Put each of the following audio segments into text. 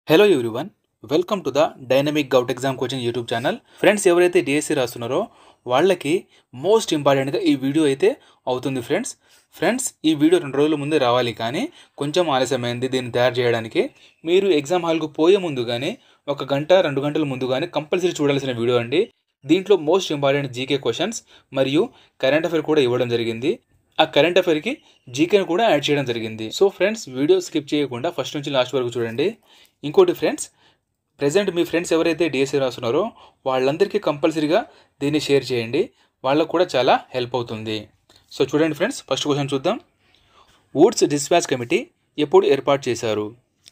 Hello everyone, welcome to the dynamic govt exam coaching YouTube channel. Friends, ఎవరైతే DSC రాస్తున్నారో వాళ్ళకి most ఇంపార్టెంట్గా ఈ వీడియో అయితే అవుతుంది. ఫ్రెండ్స్ ఈ వీడియో 2 రోజుల ముందే రావాలి, కానీ కొంచెం ఆలస్యమైంది దీన్ని తయారు చేయడానికి. మీరు ఎగ్జామ్ హాల్కు పోయే ముందుగానే 1 గంట 2 గంటల ముందుగానే కంపల్సరీ చూడాల్సిన వీడియో అండి. దీంట్లో మోస్ట్ ఇంపార్టెంట్ జీకే క్వశ్చన్స్ మరియు కరెంట్ అఫైర్ కూడా ఇవ్వడం జరిగింది. ఆ కరెంట్ అఫైర్కి జీకేని కూడా యాడ్ చేయడం జరిగింది. సో ఫ్రెండ్స్, వీడియో స్కిప్ చేయకుండా ఫస్ట్ నుంచి లాస్ట్ వరకు చూడండి. ఇంకోటి ఫ్రెండ్స్, ప్రజెంట్ మీ ఫ్రెండ్స్ ఎవరైతే డిఎస్సి రాస్తున్నారో వాళ్ళందరికీ కంపల్సరీగా దీన్ని షేర్ చేయండి, వాళ్ళకు కూడా చాలా హెల్ప్ అవుతుంది. సో చూడండి ఫ్రెండ్స్, ఫస్ట్ క్వశ్చన్ చూద్దాం. వుడ్స్ డిస్పాచ్ కమిటీ ఎప్పుడు ఏర్పాటు చేశారు?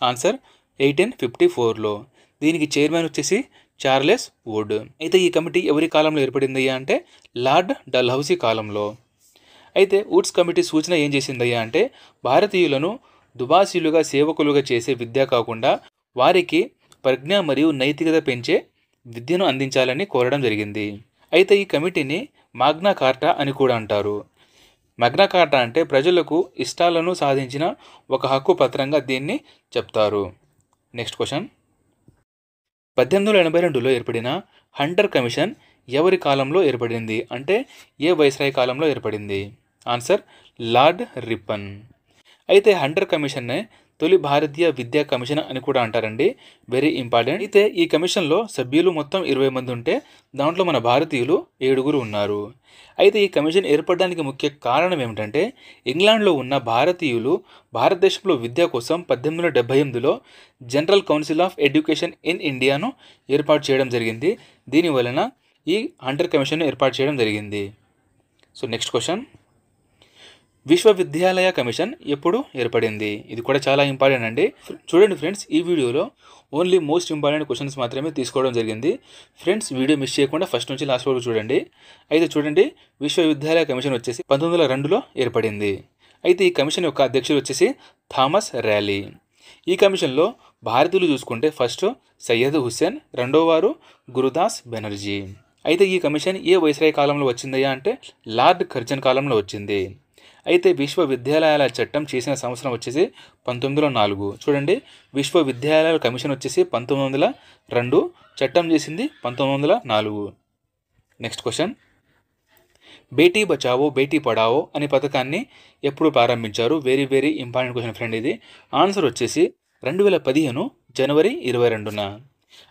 ఆన్సర్ 1854లో. దీనికి చైర్మన్ వచ్చేసి చార్లెస్ వుడ్. అయితే ఈ కమిటీ ఎవరి కాలంలో ఏర్పడిందయ్యా అంటే లార్డ్ డల్హౌసీ కాలంలో. అయితే వుడ్స్ కమిటీ సూచన ఏం చేసిందయ్యా అంటే భారతీయులను దుబాసీలుగా సేవకులుగా చేసే విద్య కాకుండా వారికి ప్రజ్ఞ మరియు నైతికత పెంచే విద్యను అందించాలని కోరడం జరిగింది. అయితే ఈ కమిటీని మాగ్నా కార్టా అని కూడా అంటారు. మాగ్నా కార్టా అంటే ప్రజలకు ఇష్టాలను సాధించిన ఒక హక్కు పత్రంగా దీన్ని చెప్తారు. Next question. 1882లో ఏర్పడిన హంటర్ కమిషన్ ఎవరి కాలంలో ఏర్పడింది? అంటే ఏ వైస్రాయ్ కాలంలో ఏర్పడింది? Answer lord Ripon. అయితే హంటర్ కమిషన్నే తొలి భారతీయ విద్యా కమిషన్ అని కూడా అంటారండి. Very important. అయితే ఈ కమిషన్లో సభ్యులు మొత్తం 20 మంది ఉంటే దాంట్లో మన భారతీయులు 7 ఉన్నారు. అయితే ఈ కమిషన్ ఏర్పడడానికి ముఖ్య కారణం ఏమిటంటే ఇంగ్లాండ్లో ఉన్న భారతీయులు భారతదేశంలో విద్య కోసం 1878లో general council of education in ఇండియాను ఏర్పాటు చేయడం జరిగింది. దీనివలన ఈ హంటర్ కమిషన్ ఏర్పాటు చేయడం జరిగింది. So next question. విశ్వవిద్యాలయ కమిషన్ ఎప్పుడు ఏర్పడింది? ఇది కూడా చాలా ఇంపార్టెంట్ అండి. చూడండి ఫ్రెండ్స్, ఈ వీడియోలో ఓన్లీ మోస్ట్ ఇంపార్టెంట్ క్వశ్చన్స్ మాత్రమే తీసుకోవడం జరిగింది. ఫ్రెండ్స్, వీడియో మిస్ చేయకుండా ఫస్ట్ నుంచి లాస్ట్ వరకు చూడండి. అయితే చూడండి, విశ్వవిద్యాలయ కమిషన్ వచ్చేసి 1902లో ఏర్పడింది. అయితే ఈ కమిషన్ యొక్క అధ్యక్షుడు వచ్చేసి థామస్ ర్యాలీ. ఈ కమిషన్లో భారతీయులు చూసుకుంటే ఫస్ట్ సయ్యద్ హుస్సేన్, రెండో వారు గురుదాస్ బెనర్జీ. అయితే ఈ కమిషన్ ఏ వైస్రాయ్ కాలంలో వచ్చిందయ్యా అంటే లార్డ్ కర్జన్ కాలంలో వచ్చింది. అయితే విశ్వవిద్యాలయాల చట్టం చేసిన సంవత్సరం వచ్చేసి 1904. చూడండి, విశ్వవిద్యాలయాల కమిషన్ వచ్చేసి 1902, చట్టం చేసింది 1904. Next question. బేటీ బచావో బేటీ పడావో అనే పథకాన్ని ఎప్పుడు ప్రారంభించారు? Very very important question friend ఇది. ఆన్సర్ వచ్చేసి 2015 జనవరి 22న.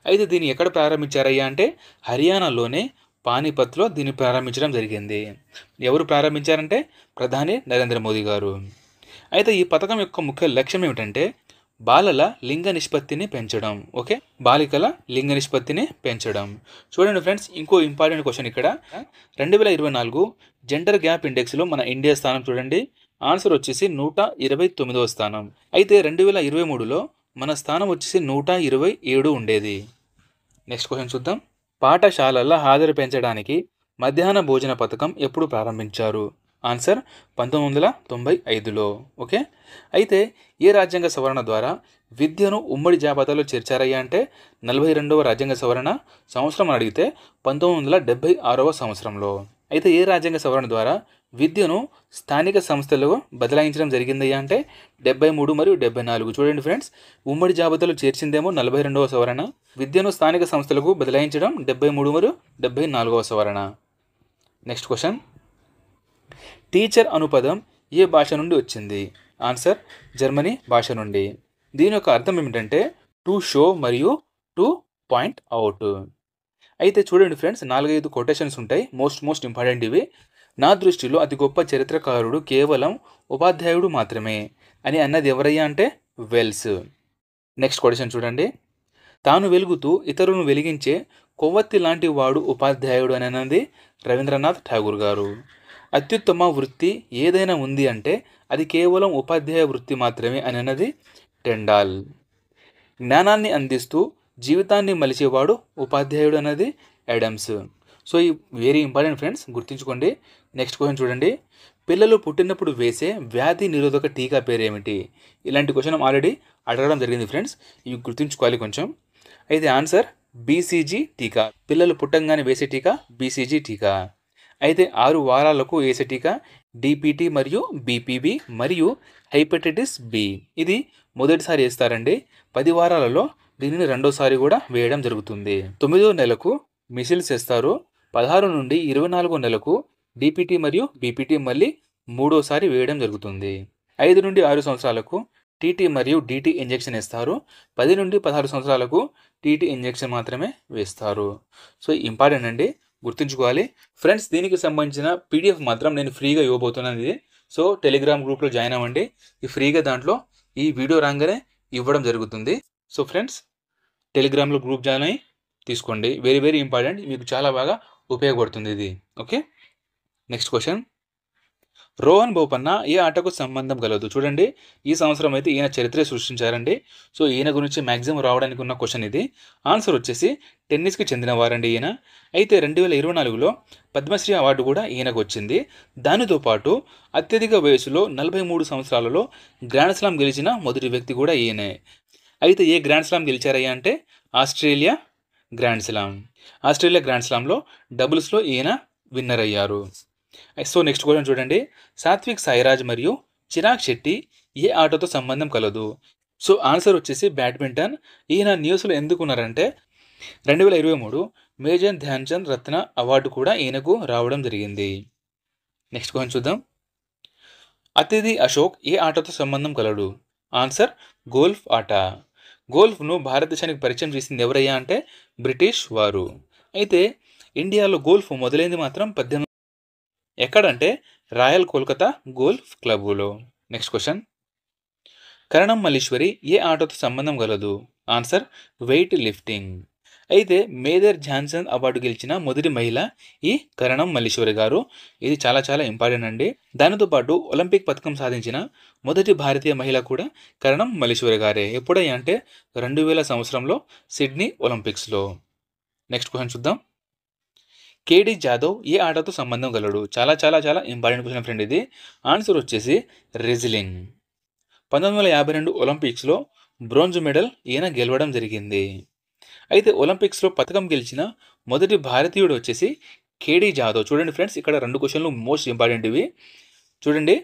అయితే దీన్ని ఎక్కడ ప్రారంభించారయ్యా అంటే హర్యానాలోనే పానీపత్లో దీన్ని ప్రారంభించడం జరిగింది. ఎవరు ప్రారంభించారంటే ప్రధాని నరేంద్ర మోదీ గారు. అయితే ఈ పథకం యొక్క ముఖ్య లక్ష్యం ఏమిటంటే బాలల లింగ నిష్పత్తిని పెంచడం. ఓకే, బాలికల లింగ నిష్పత్తిని పెంచడం. చూడండి ఫ్రెండ్స్, ఇంకో ఇంపార్టెంట్ క్వశ్చన్ ఇక్కడ. 2024 జెండర్ గ్యాప్ ఇండెక్స్లో మన ఇండియా స్థానం చూడండి. ఆన్సర్ వచ్చేసి 129వ స్థానం. అయితే 2023లో మన స్థానం వచ్చేసి 127 ఉండేది. నెక్స్ట్ క్వశ్చన్ చూద్దాం. పాఠశాలల హాజరు పెంచడానికి మధ్యాహ్న భోజన పథకం ఎప్పుడు ప్రారంభించారు? ఆన్సర్ 1995లో. ఓకే, అయితే ఏ రాజ్యాంగ సవరణ ద్వారా విద్యను ఉమ్మడి జాబితాలో చేర్చారయ్యా అంటే 42వ రాజ్యాంగ సవరణ సంవత్సరం అని అడిగితే 1976వ సంవత్సరంలో. అయితే ఏ రాజ్యాంగ సవరణ ద్వారా విద్యను స్థానిక సంస్థలకు బదలాయించడం జరిగిందయ్యా అంటే 73 మరియు 74. చూడండి ఫ్రెండ్స్, ఉమ్మడి జాబితాలో చేర్చిందేమో 42వ సవరణ, విద్యను స్థానిక సంస్థలకు బదలాయించడం 73 మరియు 74వ సవరణ. Next question. టీచర్ అను పదం ఏ భాష నుండి వచ్చింది? ఆన్సర్ జర్మనీ భాష నుండి. దీని యొక్క అర్థం ఏమిటంటే టు షో మరియు టు పాయింట్ అవుట్. అయితే చూడండి ఫ్రెండ్స్, 4-5 కొటేషన్స్ ఉంటాయి, మోస్ట్ ఇంపార్టెంట్ ఇవి. నా దృష్టిలో అతి గొప్ప చరిత్రకారుడు కేవలం ఉపాధ్యాయుడు మాత్రమే అని అన్నది ఎవరయ్యా అంటే వెల్స్. నెక్స్ట్ కొటేషన్ చూడండి. తాను వెలుగుతూ ఇతరులను వెలిగించే కొవ్వొత్తి లాంటి వాడు ఉపాధ్యాయుడు అని అన్నది రవీంద్రనాథ్ ఠాగూర్ గారు. అత్యుత్తమ వృత్తి ఏదైనా ఉంది అంటే అది కేవలం ఉపాధ్యాయ వృత్తి మాత్రమే అని అన్నది టెండాల్. జ్ఞానాన్ని అందిస్తూ జీవితాన్ని మలిచేవాడు ఉపాధ్యాయుడు అన్నది అడమ్స్. సో ఈ వెరీ ఇంపార్టెంట్ ఫ్రెండ్స్, గుర్తుంచుకోండి. నెక్స్ట్ క్వశ్చన్ చూడండి. పిల్లలు పుట్టినప్పుడు వేసే వ్యాధి నిరోధక టీకా పేరు ఏమిటి? ఇలాంటి క్వశ్చన్ ఆల్రెడీ అడగడం జరిగింది ఫ్రెండ్స్, ఇవి గుర్తుంచుకోవాలి కొంచెం. అయితే ఆన్సర్ బీసీజీ టీకా. పిల్లలు పుట్టంగానే వేసే టీకా బీసీజీ టీకా. అయితే 6 వారాలకు వేసే టీకా డిపిటి మరియు బీపీబీ మరియు హెపటైటిస్ బి. ఇది మొదటిసారి వేస్తారండి. 10 వారాలలో దీనిని రెండోసారి కూడా వేయడం జరుగుతుంది. 9వ నెలకు మిసిల్స్ వేస్తారు. 16 నుండి 24 నెలకు డిపిటి మరియు బిపిటి మళ్ళీ మూడోసారి వేయడం జరుగుతుంది. 5 నుండి 6 సంవత్సరాలకు టీటీ మరియు డిటి ఇంజెక్షన్ ఇస్తారు. 10 నుండి 16 సంవత్సరాలకు టీటీ ఇంజెక్షన్ మాత్రమే వేస్తారు. సో ఇంపార్టెంట్ అండి, గుర్తుంచుకోవాలి ఫ్రెండ్స్. దీనికి సంబంధించిన పీడిఎఫ్ మాత్రం నేను ఫ్రీగా ఇవ్వబోతున్నాను. ఇది సో టెలిగ్రామ్ గ్రూప్లో జాయిన్ అవ్వండి. ఈ ఫ్రీగా దాంట్లో ఈ వీడియో రాగానే ఇవ్వడం జరుగుతుంది. సో ఫ్రెండ్స్, టెలిగ్రామ్లో గ్రూప్ జాయిన్ అయ్యి తీసుకోండి. వెరీ వెరీ ఇంపార్టెంట్, మీకు చాలా బాగా ఉపయోగపడుతుంది ఇది. Okay, next question. Rohan Bopanna ఏ ఆటకు సంబంధం కలదు? చూడండి, ఈ సంవత్సరం అయితే ఈయన చరిత్ర సృష్టించారండి. సో ఈయన గురించి మ్యాక్సిమం రావడానికి ఉన్న క్వశ్చన్ ఇది. ఆన్సర్ వచ్చేసి టెన్నిస్కి చెందిన వారండి ఈయన. అయితే 2024లో పద్మశ్రీ అవార్డు కూడా ఈయనకు వచ్చింది. దానితో పాటు అత్యధిక వయసులో 43 సంవత్సరాలలో గ్రాండ్ స్లామ్ గెలిచిన మొదటి వ్యక్తి కూడా ఈయనే. అయితే ఏ గ్రాండ్ స్లామ్ గెలిచారయ్యా అంటే Australia grand slam. Australia grand స్లామ్లో డబుల్స్లో ఈయన విన్నర్ అయ్యారు. సో నెక్స్ట్ క్వశ్చన్ చూడండి. సాత్విక్ సాయిరాజ్ మరియు చిరాగ్ శెట్టి ఏ ఆటతో సంబంధం కలదు? సో ఆన్సర్ వచ్చేసి బ్యాడ్మింటన్. ఈయన న్యూస్లో ఎందుకున్నారంటే 2023 మేజర్ ధ్యాన్ చంద్ రత్న అవార్డు కూడా ఈయనకు రావడం జరిగింది. నెక్స్ట్ క్వశ్చన్ చూద్దాం. అతిథి అశోక్ ఏ ఆటతో సంబంధం కలడు? ఆన్సర్ గోల్ఫ్ ఆట. గోల్ఫ్ను భారతదేశానికి పరిచయం చేసింది ఎవరయ్యా అంటే బ్రిటిష్ వారు. అయితే ఇండియాలో గోల్ఫ్ మొదలైంది మాత్రం 18 ఎక్కడంటే రాయల్ కోల్కతా గోల్ఫ్ క్లబ్లో. Next question. కరణం మల్లీశ్వరి ఏ ఆటతో సంబంధం కలదు? Answer weight lifting. అయితే మేజర్ ధ్యాన్చంద్ అవార్డు గెలిచిన మొదటి మహిళ ఈ కరణం మల్లీశ్వరి గారు. ఇది చాలా చాలా ఇంపార్టెంట్ అండి. దానితో పాటు ఒలింపిక్ పథకం సాధించిన మొదటి భారతీయ మహిళ కూడా కరణం మల్లీశ్వరి గారే. ఎప్పుడయ్యా అంటే 2000 సంవత్సరంలో సిడ్నీ ఒలింపిక్స్లో. నెక్స్ట్ క్వశ్చన్ చూద్దాం. కేడి జాదవ్ ఏ ఆటతో సంబంధం కలడు? చాలా చాలా చాలా ఇంపార్టెంట్ క్వశ్చన్ ఫ్రెండ్ ఇది. ఆన్సర్ వచ్చేసి రెజ్లింగ్. 1952 ఒలింపిక్స్లో బ్రోంజ్ మెడల్ ఈయన గెలవడం జరిగింది. అయితే ఒలింపిక్స్లో పథకం గెలిచిన మొదటి భారతీయుడు వచ్చేసి కేడి జాదవ్. చూడండి ఫ్రెండ్స్, ఇక్కడ 2 క్వశ్చన్లు మోస్ట్ ఇంపార్టెంట్ ఇవి. చూడండి,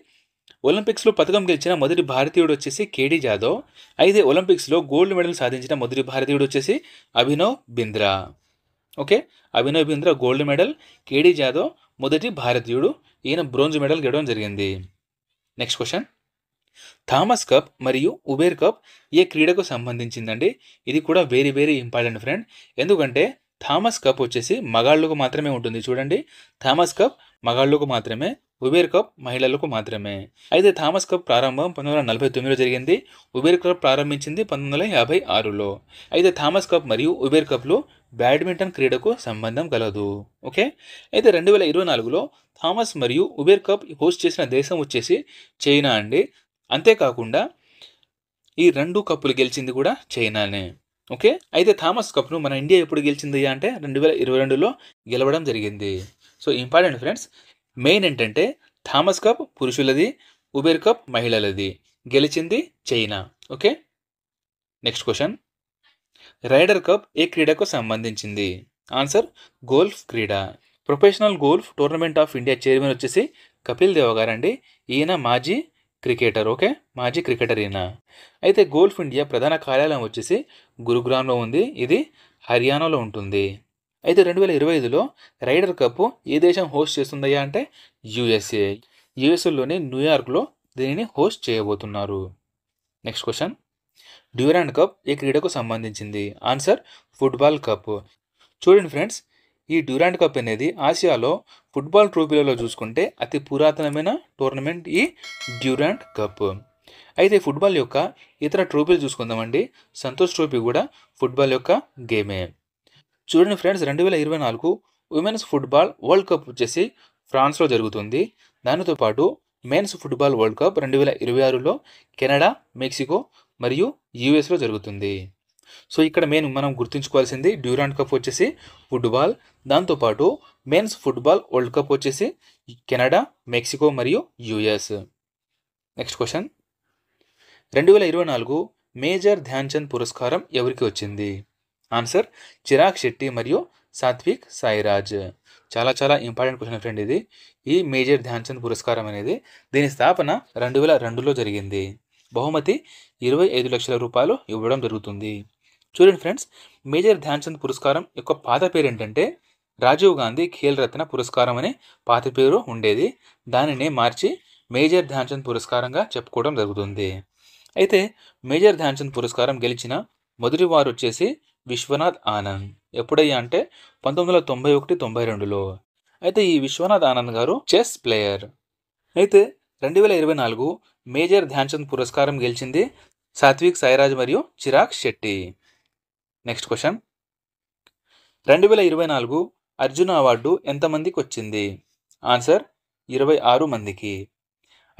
ఒలింపిక్స్లో పథకం గెలిచిన మొదటి భారతీయుడు వచ్చేసి కేడి జాదవ్. అయితే ఒలింపిక్స్లో గోల్డ్ మెడల్ సాధించిన మొదటి భారతీయుడు వచ్చేసి Abhinav Bindra. Okay, Abhinav Bindra gold medal, KD Jadhav మొదటి భారతీయుడు, ఈయన బ్రోంజ్ మెడల్ గెలవడం జరిగింది. Next question. థామస్ కప్ మరియు ఉబేర్ కప్ ఏ క్రీడకు సంబంధించిందండి? ఇది కూడా వెరీ వెరీ ఇంపార్టెంట్ ఫ్రెండ్. ఎందుకంటే థామస్ కప్ వచ్చేసి మగాళ్ళకు మాత్రమే ఉంటుంది. చూడండి, థామస్ కప్ మగాళ్ళకు మాత్రమే, ఉబేర్ కప్ మహిళలకు మాత్రమే. అయితే థామస్ కప్ ప్రారంభం 1949లో జరిగింది. ఉబేర్ కప్ ప్రారంభించింది 1956లో. అయితే థామస్ కప్ మరియు ఉబేర్ కప్లో బ్యాడ్మింటన్ క్రీడకు సంబంధం కలదు. ఓకే, అయితే 2024లో థామస్ మరియు ఉబేర్ కప్ హోస్ట్ చేసిన దేశం వచ్చేసి చైనా అండి. అంతేకాకుండా ఈ 2 కప్పులు గెలిచింది కూడా చైనానే. ఓకే, అయితే థామస్ కప్ను మన ఇండియా ఎప్పుడు గెలిచింది అంటే 2022లో గెలవడం జరిగింది. సో ఇంపార్టెంట్ ఫ్రెండ్స్, మెయిన్ ఏంటంటే థామస్ కప్ పురుషులది, ఉబేర్ కప్ మహిళలది, గెలిచింది China. Okay, next question. Ryder cup ఏ క్రీడకు సంబంధించింది? ఆన్సర్ గోల్ఫ్ క్రీడ. Professional golf tournament of India chairman వచ్చేసి కపిల్ దేవ్ గారండి. ఈయన మాజీ క్రికెటర్. ఓకే, మాజీ క్రికెటర్ ఈయన. అయితే గోల్ఫ్ ఇండియా ప్రధాన కార్యాలయం వచ్చేసి గురుగ్రామ్లో ఉంది. ఇది హర్యానాలో ఉంటుంది. అయితే 2025లో రైడర్ కప్ ఏ దేశం హోస్ట్ చేస్తుందయ్యా అంటే యుఎస్ఏ. యుఎస్ఏలోని న్యూయార్క్లో దీనిని హోస్ట్ చేయబోతున్నారు. Next question. డ్యూరాండ్ కప్ ఏ క్రీడకు సంబంధించింది? Answer football cup. చూడండి ఫ్రెండ్స్, ఈ డ్యూరాండ్ కప్ అనేది ఆసియాలో ఫుట్బాల్ ట్రోఫీలలో చూసుకుంటే అతి పురాతనమైన టోర్నమెంట్ ఈ డ్యూరాండ్ కప్. అయితే ఫుట్బాల్ యొక్క ఇతర ట్రోఫీలు చూసుకుందామండి. సంతోష్ ట్రోఫీ కూడా ఫుట్బాల్ యొక్క గేమే. చూడండి friends, 2024 women's football world cup వచ్చేసి ఫ్రాన్స్లో జరుగుతుంది. దానితో పాటు మెన్స్ ఫుట్బాల్ వరల్డ్ కప్ 2026లో కెనడా, మెక్సికో మరియు యూఎస్లో జరుగుతుంది. సో ఇక్కడ మనం గుర్తుంచుకోవాల్సింది డ్యూరాండ్ కప్ వచ్చేసి ఫుట్బాల్, దాంతోపాటు మెన్స్ ఫుట్బాల్ వరల్డ్ కప్ వచ్చేసి కెనడా, మెక్సికో మరియు US. Next question. 2024 major Dhyan Chand పురస్కారం ఎవరికి వచ్చింది? ఆన్సర్ చిరాగ్ శెట్టి మరియు సాత్విక్ సాయిరాజ్. చాలా చాలా ఇంపార్టెంట్ క్వశ్చన్ ఫ్రెండ్ ఇది. ఈ మేజర్ ధ్యాన్ చంద్ పురస్కారం అనేది దీని స్థాపన 2002లో జరిగింది. బహుమతి 25 లక్షల రూపాయలు ఇవ్వడం జరుగుతుంది. చూడండి ఫ్రెండ్స్, మేజర్ ధ్యాన్ చంద్ పురస్కారం యొక్క పాత పేరు ఏంటంటే రాజీవ్ గాంధీ ఖేల్ రత్న పురస్కారం అనే పాత పేరు ఉండేది. దానిని మార్చి మేజర్ ధ్యాన్ చంద్ పురస్కారంగా చెప్పుకోవడం జరుగుతుంది. అయితే మేజర్ ధ్యాన్ చంద్ పురస్కారం గెలిచిన మొదటి వారు వచ్చేసి విశ్వనాథ్ ఆనంద్. ఎప్పుడయ్యా అంటే 1991-92లో. అయితే ఈ విశ్వనాథ్ ఆనంద్ గారు చెస్ ప్లేయర్. అయితే 2024 మేజర్ ధ్యాన్ చంద్ పురస్కారం గెలిచింది సాత్విక్ సాయిరాజ్ మరియు Chirag Shetty. Next question, 2024 Arjuna award ఎంతమందికి వచ్చింది? ఆన్సర్ 26 మందికి.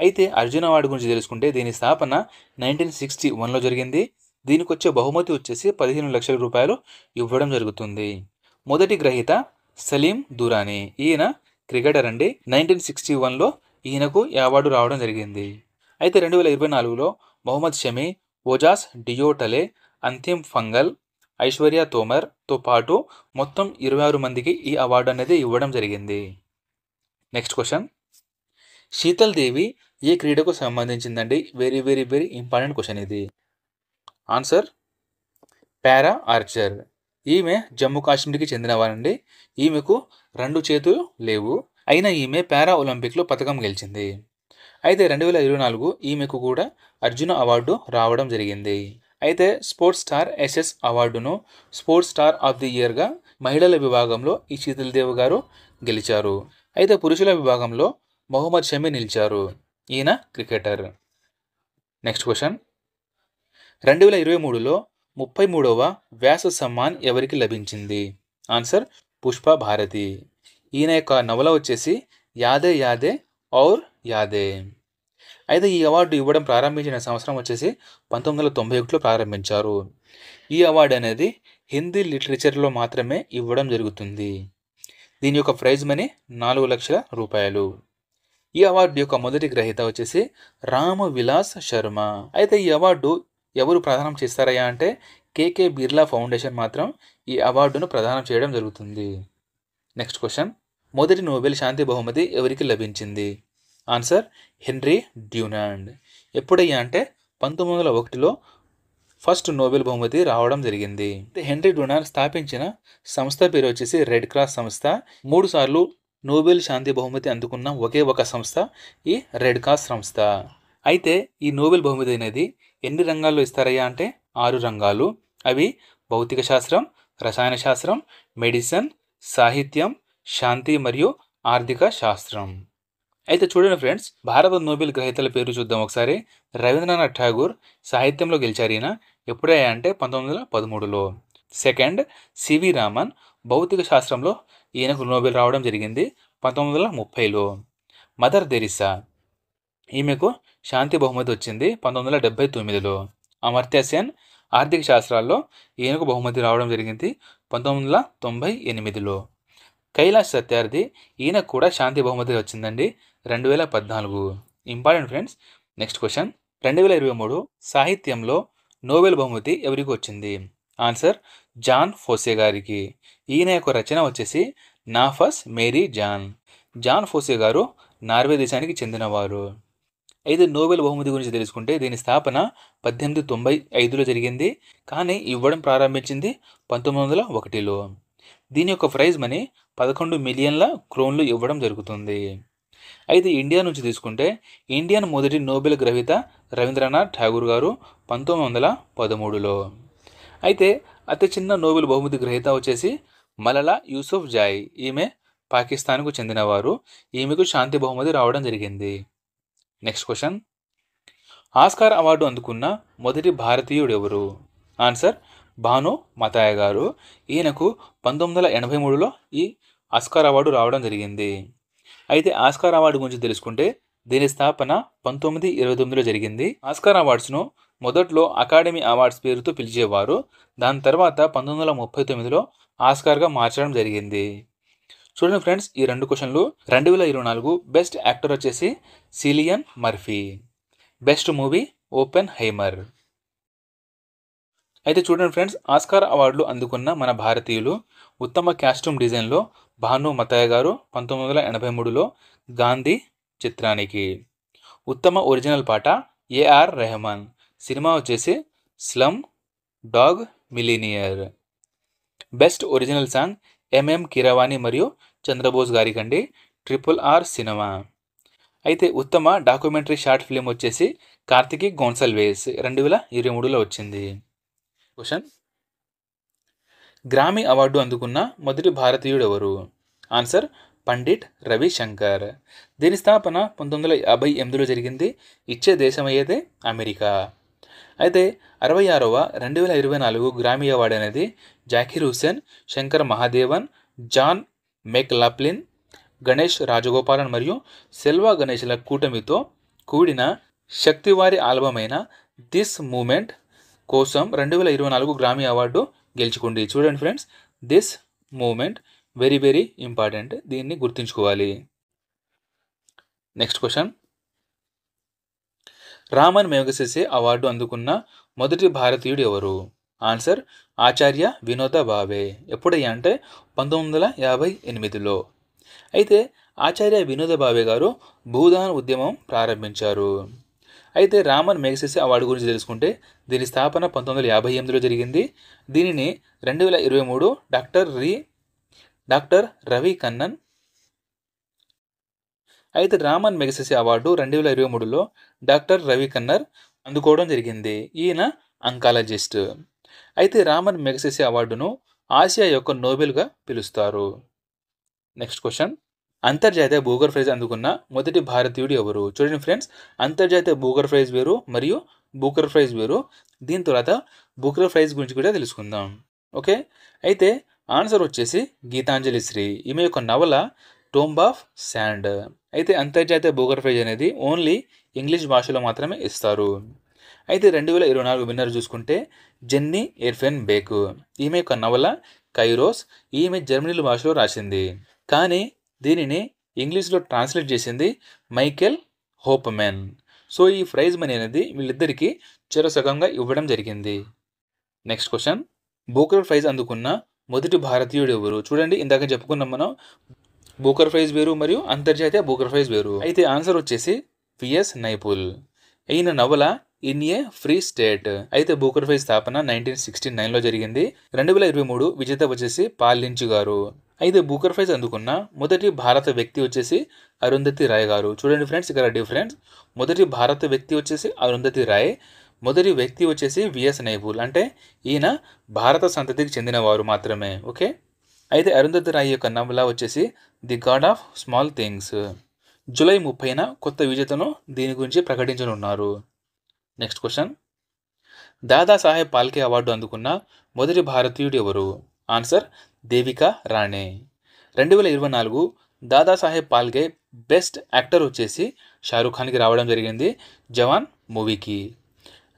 అయితే అర్జున అవార్డు గురించి తెలుసుకుంటే దీని స్థాపన 1961లో జరిగింది. దీనికి వచ్చే బహుమతి వచ్చేసి 15 లక్షల రూపాయలు ఇవ్వడం జరుగుతుంది. మొదటి గ్రహీత సలీం దురానీ. ఈయన క్రికెటర్ అండి. 1961లో ఈయనకు ఈ అవార్డు రావడం జరిగింది. అయితే 2024లో మొహమ్మద్ షమి, ఓజాస్ డియోటలే, అంతిమ్ ఫంగల్, ఐశ్వర్య తోమర్తో పాటు మొత్తం 26 మందికి ఈ అవార్డు అనేది ఇవ్వడం జరిగింది. నెక్స్ట్ క్వశ్చన్, శీతల్ దేవి ఏ క్రీడకు సంబంధించిందండి? Very very very important question ఇది. Answer para archer. ఈమె జమ్మూ కాశ్మీర్కి చెందినవారండి. ఈమెకు 2 చేతులు లేవు. అయినా ఈమె పారా ఒలింపిక్లో పథకం గెలిచింది. అయితే 2024 ఈమెకు కూడా అర్జున అవార్డు రావడం జరిగింది. అయితే స్పోర్ట్స్ స్టార్ ఎస్ఎస్ అవార్డును స్పోర్ట్స్ స్టార్ ఆఫ్ ది ఇయర్గా మహిళల విభాగంలో ఈ శీతల్ దేవ్ గారు గెలిచారు. అయితే పురుషుల విభాగంలో మొహమ్మద్ షమి నిలిచారు. ఈయన క్రికెటర్. నెక్స్ట్ క్వశ్చన్, 2023లో 33వ వ్యాస సమ్మాన్ ఎవరికి లభించింది? ఆన్సర్ పుష్ప భారతి. ఈయన యొక్క నవల వచ్చేసి యాదే యాదే ఔర్ యాదే. అయితే ఈ అవార్డు ఇవ్వడం ప్రారంభించిన సంవత్సరం వచ్చేసి 1991లో ప్రారంభించారు. ఈ అవార్డు అనేది హిందీ లిటరేచర్లో మాత్రమే ఇవ్వడం జరుగుతుంది. దీని యొక్క ప్రైజ్ మనీ 4 లక్షల రూపాయలు. ఈ అవార్డు యొక్క మొదటి గ్రహీత వచ్చేసి రామ్ విలాస్ శర్మ. అయితే ఈ అవార్డు ఎవరు ప్రదానం చేస్తారయ్యా అంటే కేకే బిర్లా ఫౌండేషన్ మాత్రం ఈ అవార్డును ప్రదానం చేయడం జరుగుతుంది. నెక్స్ట్ క్వశ్చన్, మొదటి నోబెల్ శాంతి బహుమతి ఎవరికి లభించింది? Answer henry డ్యూనాండ్. ఎప్పుడయ్యా అంటే 1901లో ఫస్ట్ నోబెల్ బహుమతి రావడం జరిగింది. హెన్రీ డ్యూనాండ్ స్థాపించిన సంస్థ పేరు వచ్చేసి రెడ్ క్రాస్ సంస్థ. 3 సార్లు నోబెల్ శాంతి బహుమతి అందుకున్న ఒకే ఒక సంస్థ ఈ రెడ్ క్రాస్ సంస్థ. అయితే ఈ నోబెల్ బహుమతి అనేది ఎన్ని రంగాల్లో ఇస్తారయ్యా అంటే 6 రంగాలు. అవి భౌతిక శాస్త్రం, రసాయన శాస్త్రం, మెడిసిన్, సాహిత్యం, శాంతి మరియు ఆర్థిక శాస్త్రం. అయితే చూడండి ఫ్రెండ్స్, భారత నోబెల్ గ్రహీతల పేరు చూద్దాం ఒకసారి. రవీంద్రనాథ్ ఠాగూర్ సాహిత్యంలో గెలిచారు. ఈయన ఎప్పుడయ్యా అంటే 1913లో. సెకండ్ సివి రామన్ భౌతిక శాస్త్రంలో ఈయనకు నోబెల్ రావడం జరిగింది 1930లో. మదర్ తెరిసా ఈమెకు శాంతి బహుమతి వచ్చింది 1979లో. అమర్త్య సేన్ ఆర్థిక శాస్త్రాల్లో ఈయనకు బహుమతి రావడం జరిగింది 1998లో. కైలాష్ సత్యార్థి ఈయనకు కూడా శాంతి బహుమతి వచ్చిందండి 2014. Important friends. నెక్స్ట్ క్వశ్చన్, 2023 సాహిత్యంలో నోబెల్ బహుమతి ఎవరికి వచ్చింది? ఆన్సర్ జాన్ ఫోసే గారికి. ఈయన యొక్క రచన వచ్చేసి నాఫస్ మేరీ జాన్. జాన్ ఫోసే గారు నార్వే దేశానికి చెందినవారు. అయితే నోబెల్ బహుమతి గురించి తెలుసుకుంటే దీని స్థాపన 1895లో జరిగింది. కానీ ఇవ్వడం ప్రారంభించింది 1901లో. దీని యొక్క ప్రైజ్ మనీ 11 మిలియన్ల క్రోన్లు ఇవ్వడం జరుగుతుంది. అయితే ఇండియా నుంచి తీసుకుంటే ఇండియన్ మొదటి నోబెల్ గ్రహీత రవీంద్రనాథ్ ఠాగూర్ గారు 1913లో. అయితే అతి చిన్న నోబెల్ బహుమతి గ్రహీత వచ్చేసి మలాలా యూసుఫ్ జాయ్. ఈమె పాకిస్తాన్కు చెందినవారు. ఈమెకు శాంతి బహుమతి రావడం జరిగింది. నెక్స్ట్ క్వశ్చన్, ఆస్కార్ అవార్డు అందుకున్న మొదటి భారతీయుడు ఎవరు? ఆన్సర్ భాను మతాయ గారు. ఈయనకు 1983లో ఈ ఆస్కార్ అవార్డు రావడం జరిగింది. అయితే ఆస్కార్ అవార్డు గురించి తెలుసుకుంటే దీని స్థాపన 1929లో జరిగింది. ఆస్కార్ అవార్డ్స్ను మొదట్లో అకాడమీ అవార్డ్స్ పేరుతో పిలిచేవారు. దాని తర్వాత 1939లో ఆస్కార్గా మార్చడం జరిగింది. చూడండి ఫ్రెండ్స్, ఈ 2 క్వశ్చన్లు. 2024 బెస్ట్ యాక్టర్ వచ్చేసి Cillian Murphy. Best movie Oppenheimer. అయితే చూడండి ఫ్రెండ్స్, ఆస్కార్ అవార్డులు అందుకున్న మన భారతీయులు. ఉత్తమ కాస్ట్యూమ్ డిజైన్లో భాను మతాయ గారు 1983లో గాంధీ చిత్రానికి. ఉత్తమ ఒరిజినల్ పాట ఏఆర్ రెహమాన్. సినిమా వచ్చేసి slum dog millionaire. Best original song MM Keeravani మరియు చంద్రబోస్ గారికండి, RRR సినిమా. అయితే ఉత్తమ డాక్యుమెంటరీ షార్ట్ ఫిలిం వచ్చేసి కార్తికి గోన్సల్వేస్ 2023లో వచ్చింది. క్వశ్చన్: గ్రామీ అవార్డు అందుకున్న మొదటి భారతీయుడు ఎవరు? ఆన్సర్: పండిట్ రవిశంకర్. దీని స్థాపన 1958లో జరిగింది. ఇచ్చే దేశం అయ్యేదే అమెరికా. అయితే 66వ 2024 గ్రామీ అవార్డు అనేది జాకీర్ హుస్సేన్, శంకర్ మహాదేవన్, జాన్ మెక్లాప్లిన్, గణేష్ రాజగోపాలన్ మరియు సెల్వా గణేష్ల కూటమితో కూడిన శక్తివారి ఆల్బమ్ అయిన దిస్ మూమెంట్ కోసం 2024 గ్రామీ అవార్డు గెలుచుకుంది. చూడండి friends, this moment very very important, దీన్ని గుర్తుంచుకోవాలి. Next question: Raman Magsaysay award అందుకున్న మొదటి భారతీయుడు ఎవరు? ఆన్సర్: ఆచార్య వినోద భావే. ఎప్పుడయ్యా అంటే 1958లో. అయితే ఆచార్య వినోద భావే గారు భూదాన్ ఉద్యమం ప్రారంభించారు. అయితే రామన్ మెగసెసే అవార్డు గురించి తెలుసుకుంటే దీని స్థాపన 1958లో జరిగింది. దీనిని 2023 డాక్టర్ రవి కన్నన్. అయితే రామన్ మెగసెసే అవార్డు 2023లో డాక్టర్ రవి కన్నర్ అందుకోవడం జరిగింది. ఈయన అంకాలజిస్ట్. అయితే రామన్ మెగసెసే అవార్డును ఆసియా యొక్క నోబెల్గా పిలుస్తారు. నెక్స్ట్ క్వశ్చన్: అంతర్జాతీయ బూకర్ ప్రైజ్ అందుకున్న మొదటి భారతీయుడు ఎవరు? చూడండి ఫ్రెండ్స్, అంతర్జాతీయ బూకర్ ప్రైజ్ వేరు మరియు బూకర్ ప్రైజ్ వేరు. దీని తర్వాత బూకర్ ప్రైజ్ గురించి కూడా తెలుసుకుందాం. ఓకే, అయితే ఆన్సర్ వచ్చేసి గీతాంజలి శ్రీ. ఈమె యొక్క నవల టోంబ్ ఆఫ్ శాండ్. అయితే అంతర్జాతీయ బూకర్ ప్రైజ్ అనేది ఓన్లీ ఇంగ్లీష్ భాషలో మాత్రమే ఇస్తారు. అయితే 2024 విన్నర్ చూసుకుంటే జెన్నీ ఎర్ఫెన్ బేక్. ఈమె యొక్క నవల కైరోస్. ఈమె జర్మనీ భాషలో రాసింది, కానీ దీనిని ఇంగ్లీష్లో ట్రాన్స్లేట్ చేసింది మైకెల్ హోప్మెన్. సో ఈ ప్రైజ్ మనీ అనేది వీళ్ళిద్దరికీ చెరసగంగా ఇవ్వడం జరిగింది. నెక్స్ట్ క్వశ్చన్: బూకర్ ప్రైజ్ అందుకున్న మొదటి భారతీయుడు ఎవరు? చూడండి, ఇందాక చెప్పుకున్నాం మనం, బూకర్ ప్రైజ్ వేరు మరియు అంతర్జాతీయ బూకర్ ప్రైజ్ వేరు. అయితే ఆన్సర్ వచ్చేసి పిఎస్ నైపుల్. ఈయన నవల ఇన్ ఏ ఫ్రీ స్టేట్. అయితే బూకర్ ప్రైజ్ స్థాపన 1969లో జరిగింది. 2023 విజేత వచ్చేసి పాల్ లించ్ గారు. అయితే బూకర్ ప్రైజ్ అందుకున్న మొదటి భారత వ్యక్తి వచ్చేసి అరుంధతి రాయ్ గారు. చూడండి ఫ్రెండ్స్, ఇక్కడ డిఫరెన్స్. మొదటి భారత వ్యక్తి వచ్చేసి అరుంధతి రాయ్, మొదటి వ్యక్తి వచ్చేసి విఎస్ నైపుల్. అంటే ఈయన భారత సంతతికి చెందినవారు మాత్రమే. ఓకే, అయితే అరుంధతి రాయ్ యొక్క నవల వచ్చేసి The God of Small Things. July 30న కొత్త విజేతను దీని గురించి ప్రకటించనున్నారు. Next question: Dadasaheb Phalke award అందుకున్న మొదటి భారతీయుడు ఎవరు? Answer: Devika Rani. 2024 Dadasaheb Phalke best actor వచ్చేసి షారూఖ్ ఖాన్కి రావడం జరిగింది జవాన్ మూవీకి.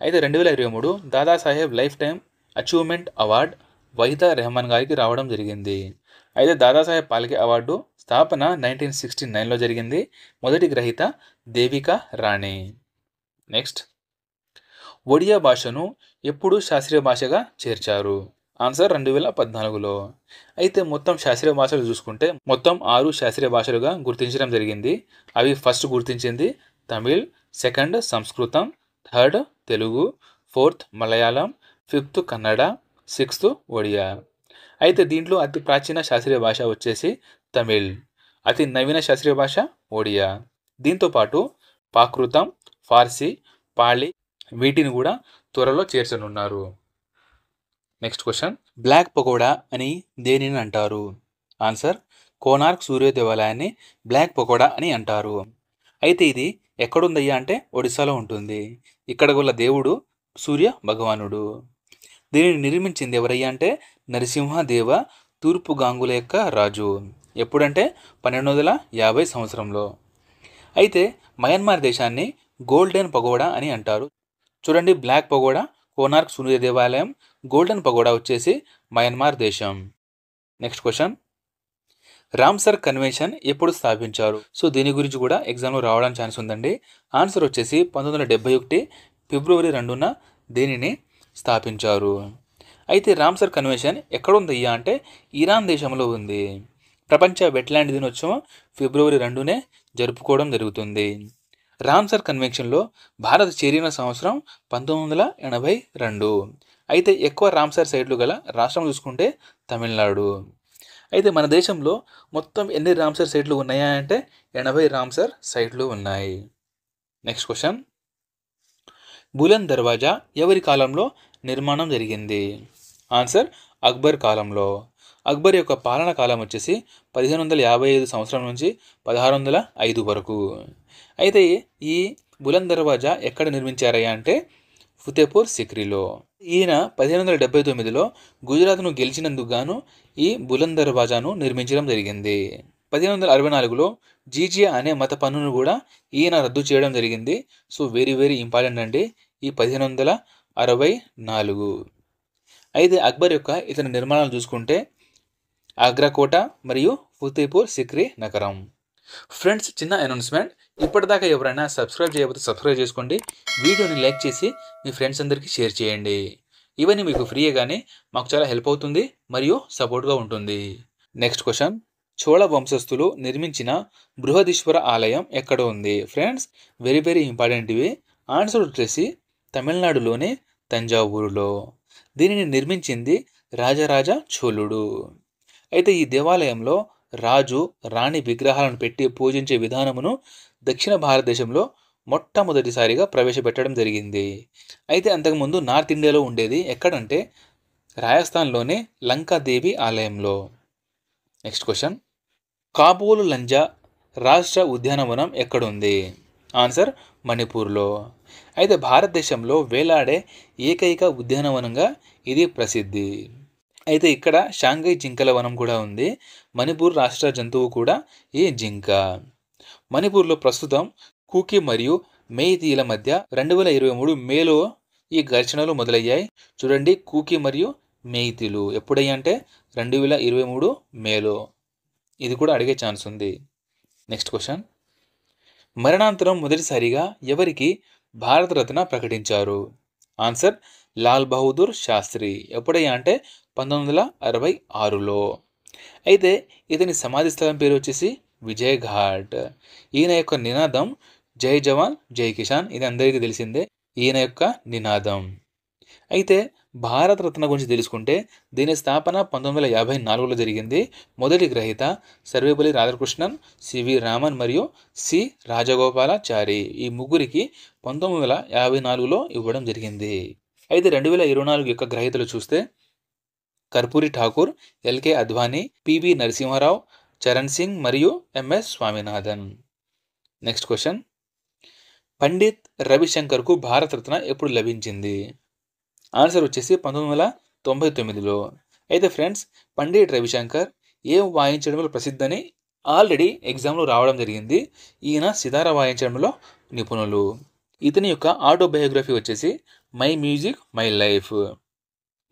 అయితే 2023 Dadasaheb lifetime achievement award Waheeda Rehman గారికి రావడం జరిగింది. అయితే దాదాసాహెబ్ పాల్కే అవార్డు స్థాపన 1969లో జరిగింది. మొదటి గ్రహీత దేవికా రాణే. నెక్స్ట్: ఒడియా భాషను ఎప్పుడు శాస్త్రీయ భాషగా చేర్చారు? ఆన్సర్: 2014లో. అయితే మొత్తం శాస్త్రీయ భాషలు చూసుకుంటే మొత్తం 6 శాస్త్రీయ భాషలుగా గుర్తించడం జరిగింది. అవి ఫస్ట్ గుర్తించింది తమిళ్, సెకండ్ సంస్కృతం, third Telugu, fourth Malayalam, fifth Kannada, sixth Odia. అయితే దీంట్లో అతి ప్రాచీన శాస్త్రీయ భాష వచ్చేసి తమిళ్, అతి నవీన శాస్త్రీయ భాష ఒడియా. దీంతోపాటు ప్రాకృతం, ఫార్సీ, పాళీ వీటిని కూడా త్వరలో చేర్చనున్నారు. నెక్స్ట్ క్వశ్చన్: బ్లాక్ పకోడా అని దేనిని అంటారు? ఆన్సర్: కోనార్క్ సూర్య దేవాలయాన్ని బ్లాక్ పకోడా అని అంటారు. అయితే ఇది ఎక్కడుందయ్యా అంటే ఒడిశాలో ఉంటుంది. ఇక్కడ గల దేవుడు సూర్య భగవానుడు. దీనిని నిర్మించింది ఎవరయ్యా అంటే నరసింహదేవ తూర్పు గాంగుల యొక్క రాజు. ఎప్పుడంటే 1250 సంవత్సరంలో. అయితే మయన్మార్ దేశాన్ని గోల్డెన్ పగోడా అని అంటారు. చూడండి, బ్లాక్ పగోడా కోనార్క్ సూర్య దేవాలయం, గోల్డెన్ పగోడా వచ్చేసి మయన్మార్ దేశం. నెక్స్ట్ క్వశ్చన్: రామ్సర్ కన్వెన్షన్ ఎప్పుడు స్థాపించారు? సో దీని గురించి కూడా ఎగ్జామ్లో రావడానికి ఛాన్స్ ఉందండి. ఆన్సర్ వచ్చేసి 1971 ఫిబ్రవరి 2న దీనిని స్థాపించారు. అయితే రామ్సర్ కన్వెన్షన్ ఎక్కడుందయ్యా అంటే ఇరాన్ దేశంలో ఉంది. ప్రపంచ వెట్లాండ్ దినోత్సవం ఫిబ్రవరి 2నే జరుపుకోవడం జరుగుతుంది. రామ్సర్ కన్వెన్షన్లో భారత్ చేరిన సంవత్సరం 1982. అయితే ఎక్కువ రామ్సార్ సైట్లు గల రాష్ట్రం చూసుకుంటే తమిళనాడు. అయితే మన దేశంలో మొత్తం ఎన్ని రామ్సార్ సైట్లు ఉన్నాయా అంటే 80 రామ్సార్ సైట్లు ఉన్నాయి. నెక్స్ట్ క్వశ్చన్, బులంద్ దర్వాజా ఎవరి కాలంలో నిర్మాణం జరిగింది? ఆన్సర్ అక్బర్ కాలంలో. అక్బర్ యొక్క పాలన కాలం వచ్చేసి 1555 సంవత్సరం నుంచి 1605 వరకు. అయితే ఈ బులంద్ దర్వాజా ఎక్కడ నిర్మించారయ్యా అంటే ఫతేపూర్ సిక్రీలో. ఈయన 1579లో గుజరాత్ను గెలిచినందుకు గాను ఈ బులంద్ దర్వాజాను నిర్మించడం జరిగింది. 1564లో జీజియా అనే మత పన్నును కూడా ఈయన రద్దు చేయడం జరిగింది. సో వెరీ వెరీ ఇంపార్టెంట్ అండి ఈ 1564. అయితే అక్బర్ యొక్క ఇతని నిర్మాణాలు చూసుకుంటే ఆగ్రా కోట మరియు ఫతేపూర్ సిక్రీ నగరం. ఫ్రెండ్స్, చిన్న అనౌన్స్మెంట్, ఇప్పటిదాకా ఎవరైనా సబ్స్క్రైబ్ చేయకపోతే సబ్స్క్రైబ్ చేసుకోండి, వీడియోని లైక్ చేసి మీ ఫ్రెండ్స్ అందరికీ షేర్ చేయండి. ఇవన్నీ మీకు ఫ్రీయే కానీ మాకు చాలా హెల్ప్ అవుతుంది మరియు సపోర్ట్గా ఉంటుంది. నెక్స్ట్ క్వశ్చన్, చోళ వంశస్థులు నిర్మించిన బృహదీశ్వర ఆలయం ఎక్కడ ఉంది? ఫ్రెండ్స్, వెరీ వెరీ ఇంపార్టెంట్ ఇవి. ఆన్సర్ వచ్చేసి తమిళనాడులోని తంజావూరులో. దీనిని నిర్మించింది రాజరాజ చోళుడు. అయితే ఈ దేవాలయంలో రాజు రాణి విగ్రహాలను పెట్టి పూజించే విధానమును దక్షిణ భారతదేశంలో మొట్టమొదటిసారిగా ప్రవేశపెట్టడం జరిగింది. అయితే అంతకుముందు నార్త్ ఇండియాలో ఉండేది ఎక్కడంటే రాజస్థాన్లోని లంకాదేవి ఆలయంలో. నెక్స్ట్ క్వశ్చన్, కాబూలు లంజా రాష్ట్ర ఉద్యానవనం ఎక్కడుంది? ఆన్సర్ మణిపూర్లో. అయితే భారతదేశంలో వేలాడే ఏకైక ఉద్యానవనంగా ఇది ప్రసిద్ధి. అయితే ఇక్కడ షాంఘై జింకల వనం కూడా ఉంది. మణిపూర్ రాష్ట్ర జంతువు కూడా ఈ జింక. మణిపూర్లో ప్రస్తుతం కూకీ మరియు మెయితీల మధ్య 2023 మేలో ఈ ఘర్షణలు మొదలయ్యాయి. చూడండి, కూకీ మరియు మెయితీలు ఎప్పుడయ్యా అంటే 2023 మేలో. ఇది కూడా అడిగే ఛాన్స్ ఉంది. నెక్స్ట్ క్వశ్చన్, మరణాంతరం మొదటిసారిగా ఎవరికి భారతరత్న ప్రకటించారు? ఆన్సర్ లాల్ బహదూర్ శాస్త్రి. ఎప్పుడయ్యా అంటే 1966లో. అయితే ఇతని సమాధి స్థలం పేరు వచ్చేసి విజయ్ ఘాట్. ఈయన యొక్క నినాదం జై జవాన్ జై కిసాన్. ఇది అందరికీ తెలిసిందే ఈయన యొక్క నినాదం. అయితే భారతరత్న గురించి తెలుసుకుంటే దీని స్థాపన 1954లో జరిగింది. మొదటి గ్రహీత సర్వేపల్లి రాధాకృష్ణన్, సివి రామన్ మరియు సి రాజగోపాలాచారి. ఈ ముగ్గురికి 1954లో ఇవ్వడం జరిగింది. అయితే 2024 యొక్క గ్రహీతలు చూస్తే కర్పూరి ఠాకూర్, ఎల్కే అద్వానీ, పివి నరసింహారావు, చరణ్ సింగ్ మరియు M S Swaminathan. Next question, Pandit రవిశంకర్కు భారతరత్న ఎప్పుడు లభించింది? ఆన్సర్ వచ్చేసి 1999లో. అయితే ఫ్రెండ్స్, పండిట్ రవిశంకర్ ఏం వాయించడంలో ప్రసిద్ధని ఆల్రెడీ ఎగ్జామ్లో రావడం జరిగింది. ఈయన సితార వాయించడంలో నిపుణులు. ఇతని యొక్క ఆటోబయోగ్రఫీ వచ్చేసి my music my life.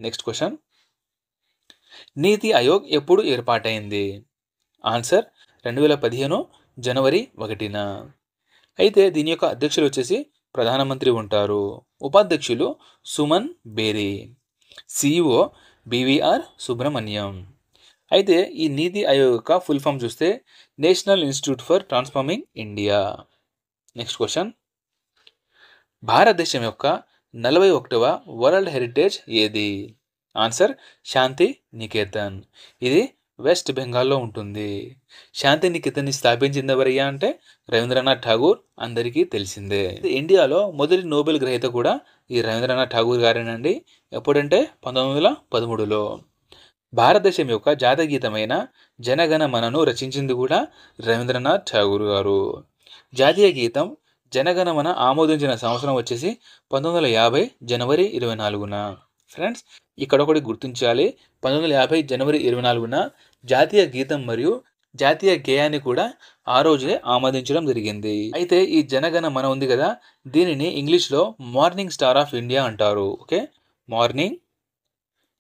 Next question, నీతి ఆయోగ్ ఎప్పుడు ఏర్పాటైంది? ఆన్సర్ 2015 జనవరి 1న. అయితే దీని యొక్క అధ్యక్షులు వచ్చేసి ప్రధానమంత్రి ఉంటారు. ఉపాధ్యక్షులు సుమన్ బేరీ, సిఇఓ బివిఆర్ సుబ్రహ్మణ్యం. అయితే ఈ నీతి ఆయోగ్ యొక్క ఫుల్ ఫామ్ చూస్తే national institute for transforming India. Next question, భారతదేశం యొక్క 41వ వరల్డ్ హెరిటేజ్ ఏది? ఆన్సర్ శాంతి నికేతన్. ఇది వెస్ట్ బెంగాల్లో ఉంటుంది. శాంతి నికేతన్ని స్థాపించింది ఎవరయ్యా అంటే రవీంద్రనాథ్ ఠాగూర్, అందరికీ తెలిసిందే. ఇండియాలో మొదటి నోబెల్ గ్రహీత కూడా ఈ రవీంద్రనాథ్ ఠాగూర్ గారేనండి. ఎప్పుడంటే 1913లో. భారతదేశం యొక్క జాతీయ గీతమైన జనగణ మనను రచించింది కూడా రవీంద్రనాథ్ ఠాగూర్ గారు. జాతీయ గీతం జనగణమన ఆమోదించిన సంవత్సరం వచ్చేసి 1950 జనవరి 24న. ఫ్రెండ్స్, ఇక్కడ ఒకటి గుర్తించాలి, 1950 జనవరి 24న జాతీయ గీతం మరియు జాతీయ గేయాన్ని కూడా ఆ రోజే ఆమోదించడం జరిగింది. అయితే ఈ జనగణ మన ఉంది కదా, దీనిని ఇంగ్లీష్లో మార్నింగ్ స్టార్ ఆఫ్ ఇండియా అంటారు. Okay, morning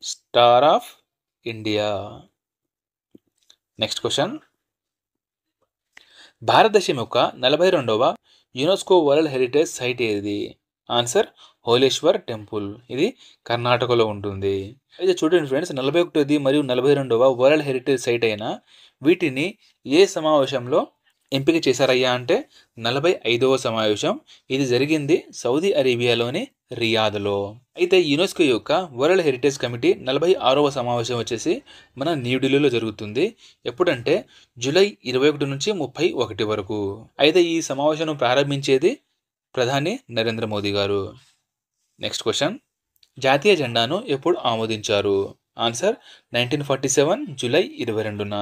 star of India. Next question, భారతదేశం యొక్క 42వ యునెస్కో వరల్డ్ హెరిటేజ్ సైట్ ఏది? Answer Hoysaleswara temple. ఇది కర్ణాటకలో ఉంటుంది. అయితే చూడండి ఫ్రెండ్స్, 41వ మరియు 42వ వరల్డ్ హెరిటేజ్ సైట్ అయిన వీటిని ఏ సమావేశంలో ఎంపిక చేశారయ్యా అంటే 45వ సమావేశం. ఇది జరిగింది సౌదీ అరేబియాలోని రియాద్లో. అయితే యునెస్కో యొక్క వరల్డ్ హెరిటేజ్ కమిటీ 46వ సమావేశం వచ్చేసి మన న్యూఢిల్లీలో జరుగుతుంది. ఎప్పుడంటే జూలై 21 నుంచి 31 వరకు. అయితే ఈ సమావేశం ప్రారంభించేది ప్రధాని నరేంద్ర మోదీ గారు. నెక్స్ట్ క్వశ్చన్, జాతీయ జెండాను ఎప్పుడు ఆమోదించారు? ఆన్సర్ 1947 జూలై 22న.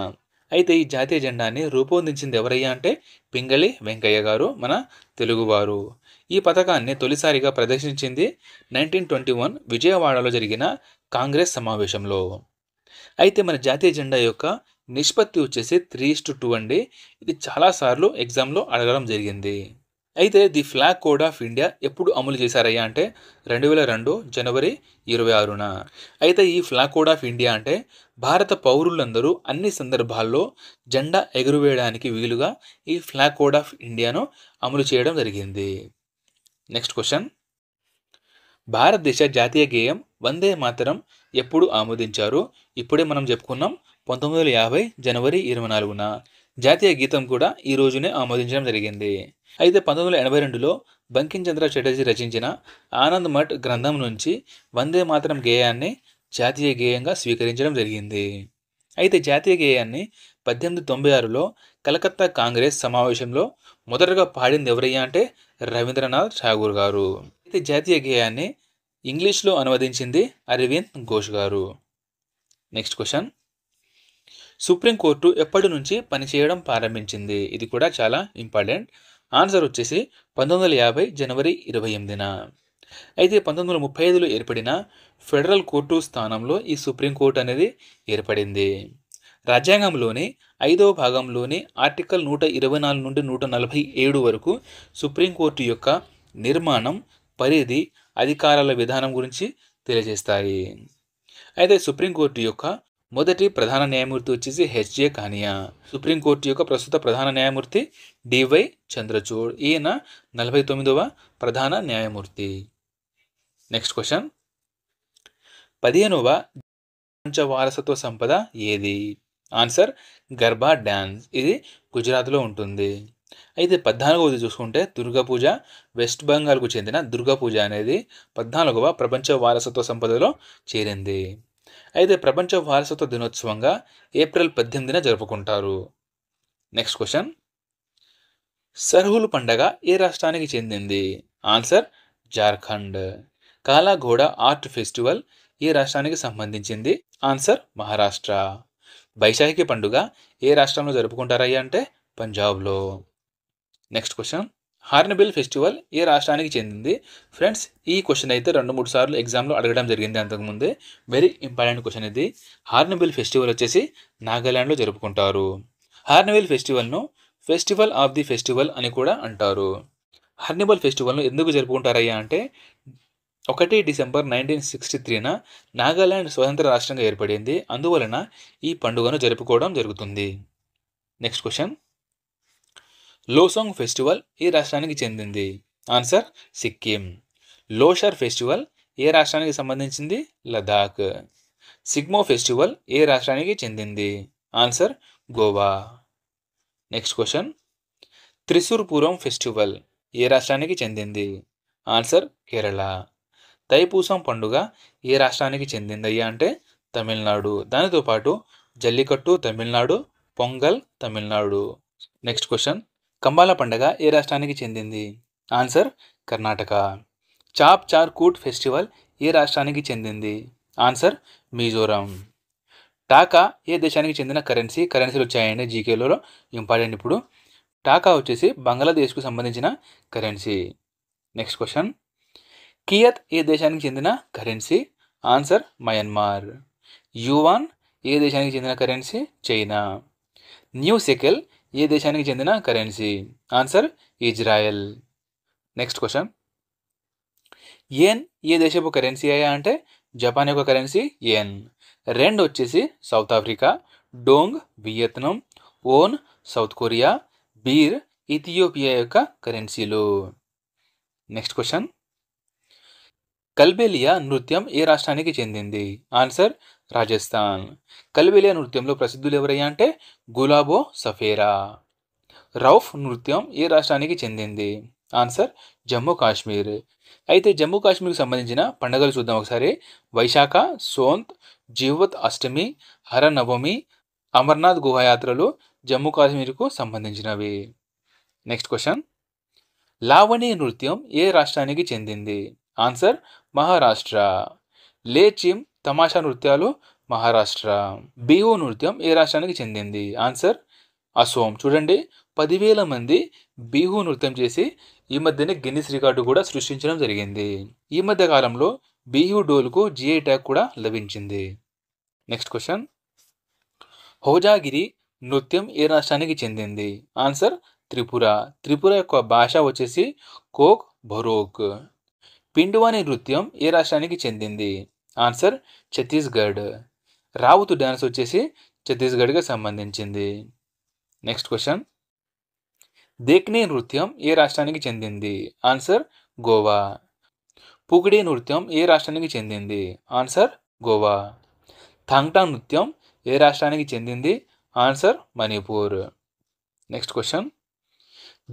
అయితే ఈ జాతీయ జెండాని రూపొందించింది ఎవరయ్యా అంటే పింగళి వెంకయ్య గారు, మన తెలుగువారు. ఈ పథకాన్ని తొలిసారిగా ప్రదర్శించింది 1921 విజయవాడలో జరిగిన కాంగ్రెస్ సమావేశంలో. అయితే మన జాతీయ జెండా యొక్క నిష్పత్తి వచ్చేసి 3:2 అండి. ఇది చాలాసార్లు ఎగ్జామ్లో అడగడం జరిగింది. అయితే the flag code of India ఎప్పుడు అమలు చేశారయ్యా అంటే 2002 జనవరి 26న. అయితే ఈ ఫ్లాగ్ కోడ్ ఆఫ్ ఇండియా అంటే భారత పౌరులందరూ అన్ని సందర్భాల్లో జెండా ఎగురవేయడానికి వీలుగా ఈ ఫ్లాగ్ కోడ్ ఆఫ్ ఇండియాను అమలు చేయడం జరిగింది. నెక్స్ట్ క్వశ్చన్, భారతదేశ జాతీయ గేయం వందే మాతరం ఎప్పుడు ఆమోదించారు? ఇప్పుడే మనం చెప్పుకున్నాం 1950 జనవరి 24న. జాతీయ గీతం కూడా ఈ రోజునే ఆమోదించడం జరిగింది. అయితే 1982లో బంకిం చంద్ర చటర్జీ రచించిన ఆనంద్ మఠ్ గ్రంథం నుంచి వందే మాతరం గేయాన్ని జాతీయ గేయంగా స్వీకరించడం జరిగింది. అయితే జాతీయ గేయాన్ని 1896లో కలకత్తా కాంగ్రెస్ సమావేశంలో మొదటగా పాడింది ఎవరయ్యా అంటే రవీంద్రనాథ్ ఠాగూర్ గారు. అయితే జాతీయ గేయాన్ని ఇంగ్లీష్లో అనువదించింది అరవింద్ ఘోష్ గారు. నెక్స్ట్ క్వశ్చన్, సుప్రీంకోర్టు ఎప్పటి నుంచి పనిచేయడం ప్రారంభించింది? ఇది కూడా చాలా ఇంపార్టెంట్. ఆన్సర్ వచ్చేసి 1950 జనవరి 28న. అయితే 1935లో ఏర్పడిన ఫెడరల్ కోర్టు స్థానంలో ఈ సుప్రీంకోర్టు అనేది ఏర్పడింది. రాజ్యాంగంలోని 5వ భాగంలోని ఆర్టికల్ 124 నుండి 147 వరకు సుప్రీంకోర్టు యొక్క నిర్మాణం, పరిధి, అధికారాల విధానం గురించి తెలియజేస్తాయి. అయితే సుప్రీంకోర్టు యొక్క మొదటి ప్రధాన న్యాయమూర్తి వచ్చేసి హెచ్జే కానియా. సుప్రీంకోర్టు యొక్క ప్రస్తుత ప్రధాన న్యాయమూర్తి డివై చంద్రచూడ్. ఈయన 49వ ప్రధాన న్యాయమూర్తి. నెక్స్ట్ క్వశ్చన్, 15వ ప్రపంచ వారసత్వ సంపద ఏది? Answer garba dance. ఇది గుజరాత్లో ఉంటుంది. అయితే 14వది చూసుకుంటే దుర్గా పూజ. వెస్ట్ బెంగాల్కు చెందిన దుర్గా పూజ అనేది 14వ ప్రపంచ వారసత్వ సంపదలో చేరింది. అయితే ప్రపంచ వారసత్వ దినోత్సవంగా ఏప్రిల్ 18న జరుపుకుంటారు. నెక్స్ట్ క్వశ్చన్, సర్హుల్ పండగ ఏ రాష్ట్రానికి చెందింది? ఆన్సర్ జార్ఖండ్. కాలాఘోడ ఆర్ట్ ఫెస్టివల్ ఏ రాష్ట్రానికి సంబంధించింది? ఆన్సర్ మహారాష్ట్ర. బైశాఖి పండుగ ఏ రాష్ట్రంలో జరుపుకుంటారయ్యా అంటే పంజాబ్లో. నెక్స్ట్ క్వశ్చన్, హార్న్బిల్ ఫెస్టివల్ ఏ రాష్ట్రానికి చెందింది? ఫ్రెండ్స్, ఈ క్వశ్చన్ అయితే 2-3 సార్లు ఎగ్జామ్లో అడగడం జరిగింది అంతకుముందే. వెరీ ఇంపార్టెంట్ క్వశ్చన్ ఇది. హార్న్బిల్ ఫెస్టివల్ వచ్చేసి నాగాలాండ్లో జరుపుకుంటారు. హార్న్బిల్ ఫెస్టివల్ను ఫెస్టివల్ ఆఫ్ ది ఫెస్టివల్ అని కూడా అంటారు. హార్న్బిల్ ఫెస్టివల్ను ఎందుకు జరుపుకుంటారయ్యా అంటే 1 డిసెంబర్ 1963న నాగాలాండ్ స్వతంత్ర రాష్ట్రంగా ఏర్పడింది. అందువలన ఈ పండుగను జరుపుకోవడం జరుగుతుంది. నెక్స్ట్ క్వశ్చన్, లోసాంగ్ ఫెస్టివల్ ఏ రాష్ట్రానికి చెందింది? ఆన్సర్ సిక్కిం. లోషర్ ఫెస్టివల్ ఏ రాష్ట్రానికి సంబంధించింది? లదాఖ్. సిగ్మో ఫెస్టివల్ ఏ రాష్ట్రానికి చెందింది? Answer Goa. Next question, Thrissur Pooram festival ఏ రాష్ట్రానికి చెందింది? ఆన్సర్ కేరళ. తైపూసం పండుగ ఏ రాష్ట్రానికి చెందిందయ్యా అంటే తమిళనాడు. దానితో పాటు జల్లికట్టు తమిళనాడు, పొంగల్ తమిళనాడు. నెక్స్ట్ క్వశ్చన్, కంబాల పండుగ ఏ రాష్ట్రానికి చెందింది? ఆన్సర్ కర్ణాటక. చాప్ చార్ కూట్ ఫెస్టివల్ ఏ రాష్ట్రానికి చెందింది? ఆన్సర్ మిజోరం. టాకా ఏ దేశానికి చెందిన కరెన్సీ? కరెన్సీలు వచ్చాయండి జీకేలో, ఇంపార్టెంట్. ఇప్పుడు టాకా వచ్చేసి బంగ్లాదేశ్కు సంబంధించిన కరెన్సీ. నెక్స్ట్ క్వశ్చన్, కియత్ ఏ దేశానికి చెందిన కరెన్సీ? Answer Myanmar. యువాన్ ఏ దేశానికి చెందిన కరెన్సీ? చైనా. న్యూ సెకెల్ ఏ దేశానికి చెందిన currency? Answer Israel. Next question, yen ఏ దేశపు కరెన్సీ అయ్యా అంటే జపాన్ యొక్క కరెన్సీ యెన్. రెండ్ వచ్చేసి South Africa, dong Vietnam, won South Korea, birr Ethiopia యొక్క కరెన్సీలు. నెక్స్ట్ క్వశ్చన్, కల్బేలియా నృత్యం ఏ రాష్ట్రానికి చెందింది? ఆన్సర్ రాజస్థాన్. కల్బేలియా నృత్యంలో ప్రసిద్ధులు ఎవరయ్యా అంటే గులాబో సఫేరా. రౌఫ్ నృత్యం ఏ రాష్ట్రానికి చెందింది? ఆన్సర్ జమ్మూ కాశ్మీర్. అయితే జమ్మూ కాశ్మీర్కి సంబంధించిన పండుగలు చూద్దాం ఒకసారి. వైశాఖ, సోంత్, జీవత్ అష్టమి, హర నవమి, అమర్నాథ్ గుహాయాత్రలు జమ్మూ కాశ్మీర్కు సంబంధించినవి. Next question. లావణి నృత్యం ఏ రాష్ట్రానికి చెందింది? ఆన్సర్ మహారాష్ట్ర. లేచిమ్ తమాషా నృత్యాలు మహారాష్ట్ర. బిహు నృత్యం ఏ రాష్ట్రానికి చెందింది? ఆన్సర్ అసోం. చూడండి, 10,000 మంది బిహు నృత్యం చేసి ఈ మధ్యనే గిన్నిస్ రికార్డు కూడా సృష్టించడం జరిగింది. ఈ మధ్య కాలంలో బిహు డోల్కు జిఐ ట్యాగ్ కూడా లభించింది. Next question. హోజాగిరి నృత్యం ఏ రాష్ట్రానికి చెందింది? ఆన్సర్ త్రిపుర. త్రిపుర యొక్క భాష వచ్చేసి కోక్ భరోక్. పిండువాని నృత్యం ఏ రాష్ట్రానికి చెందింది? ఆన్సర్ ఛత్తీస్గఢ్. రావుతు డ్యాన్స్ వచ్చేసి ఛత్తీస్గఢ్కి సంబంధించింది. Next question. దేక్నే నృత్యం ఏ రాష్ట్రానికి చెందింది? ఆన్సర్ గోవా. పుగిడి నృత్యం ఏ రాష్ట్రానికి చెందింది? ఆన్సర్ గోవా. థాంగ్టా నృత్యం ఏ రాష్ట్రానికి చెందింది? ఆన్సర్ మణిపూర్. Next question.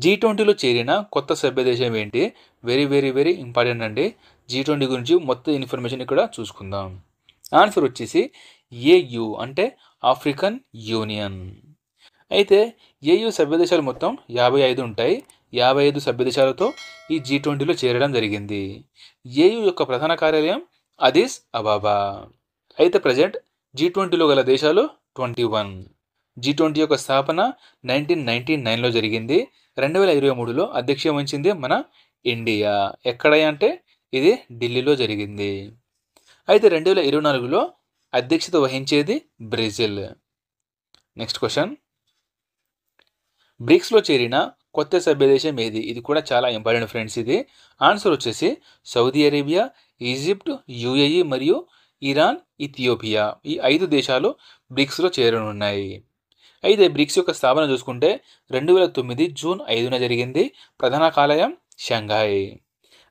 G20లో చేరిన కొత్త సభ్య దేశం ఏంటి? వెరీ వెరీ వెరీ ఇంపార్టెంట్ అండి. G20 గురించి మొత్తం ఇన్ఫర్మేషన్ ఇక్కడ చూసుకుందాం. ఆన్సర్ వచ్చేసి ఏయు అంటే ఆఫ్రికన్ యూనియన్. అయితే ఏయు సభ్య దేశాలు మొత్తం 55 ఉంటాయి. 55 సభ్య దేశాలతో ఈ G20లో చేరడం జరిగింది. ఏయు యొక్క ప్రధాన కార్యాలయం అదిస్ అబాబా. అయితే ప్రజెంట్ G20లో గల దేశాలు 21. G20 యొక్క స్థాపన 1999లో జరిగింది. 2023లో అధ్యక్షం వహించింది మన ఇండియా. ఎక్కడ అంటే ఇది ఢిల్లీలో జరిగింది. అయితే 2024లో అధ్యక్షత వహించేది బ్రెజిల్. Next question. బ్రిక్స్లో చేరిన కొత్త సభ్య దేశం ఏది? ఇది కూడా చాలా ఇంపార్టెంట్ ఫ్రెండ్స్. ఇది ఆన్సర్ వచ్చేసి సౌదీ అరేబియా, ఈజిప్ట్, యుఏఈ మరియు ఇరాన్, ఇథియోపియా. ఈ 5 దేశాలు బ్రిక్స్లో చేరనున్నాయి. అయితే బ్రిక్స్ యొక్క స్థాపన చూసుకుంటే 2009 జూన్ 5న జరిగింది. ప్రధాన కార్యాలయం షంఘాయ్.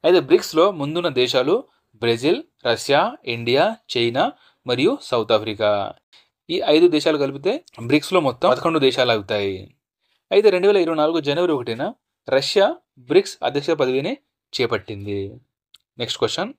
అయితే బ్రిక్స్లో ముందున్న దేశాలు బ్రెజిల్, రష్యా, ఇండియా, చైనా మరియు సౌత్ ఆఫ్రికా. ఈ 5 దేశాలు కలిపితే బ్రిక్స్లో మొత్తం 11 దేశాలు అవుతాయి. అయితే 2024 జనవరి 1న రష్యా బ్రిక్స్ అధ్యక్ష పదవిని చేపట్టింది. Next question.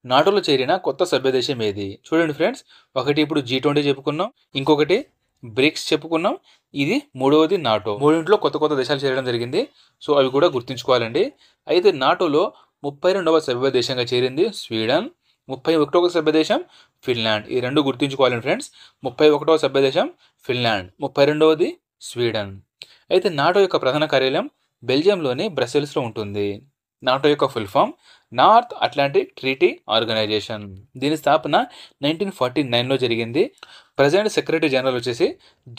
నాటోలో చేరిన కొత్త సభ్య దేశం ఏది? చూడండి ఫ్రెండ్స్, ఒకటి ఇప్పుడు G20 చెప్పుకున్నాం, ఇంకొకటి బ్రిక్స్ చెప్పుకున్నాం, ఇది మూడవది నాటో. మూడింట్లో కొత్త కొత్త దేశాలు చేరడం జరిగింది. సో అవి కూడా గుర్తుంచుకోవాలండి. అయితే నాటోలో 32వ సభ్య దేశంగా చేరింది స్వీడన్, 31వ సభ్య దేశం ఫిన్లాండ్. ఈ రెండు గుర్తుంచుకోవాలండి ఫ్రెండ్స్. 31వ సభ్య దేశం ఫిన్లాండ్, 32వది స్వీడన్. అయితే నాటో యొక్క ప్రధాన కార్యాలయం బెల్జియంలోని బ్రసెల్స్లో ఉంటుంది. నాటో యొక్క full form North Atlantic Treaty Organization. దీని స్థాపన 1949లో జరిగింది. ప్రజెంట్ సెక్రటరీ జనరల్ వచ్చేసి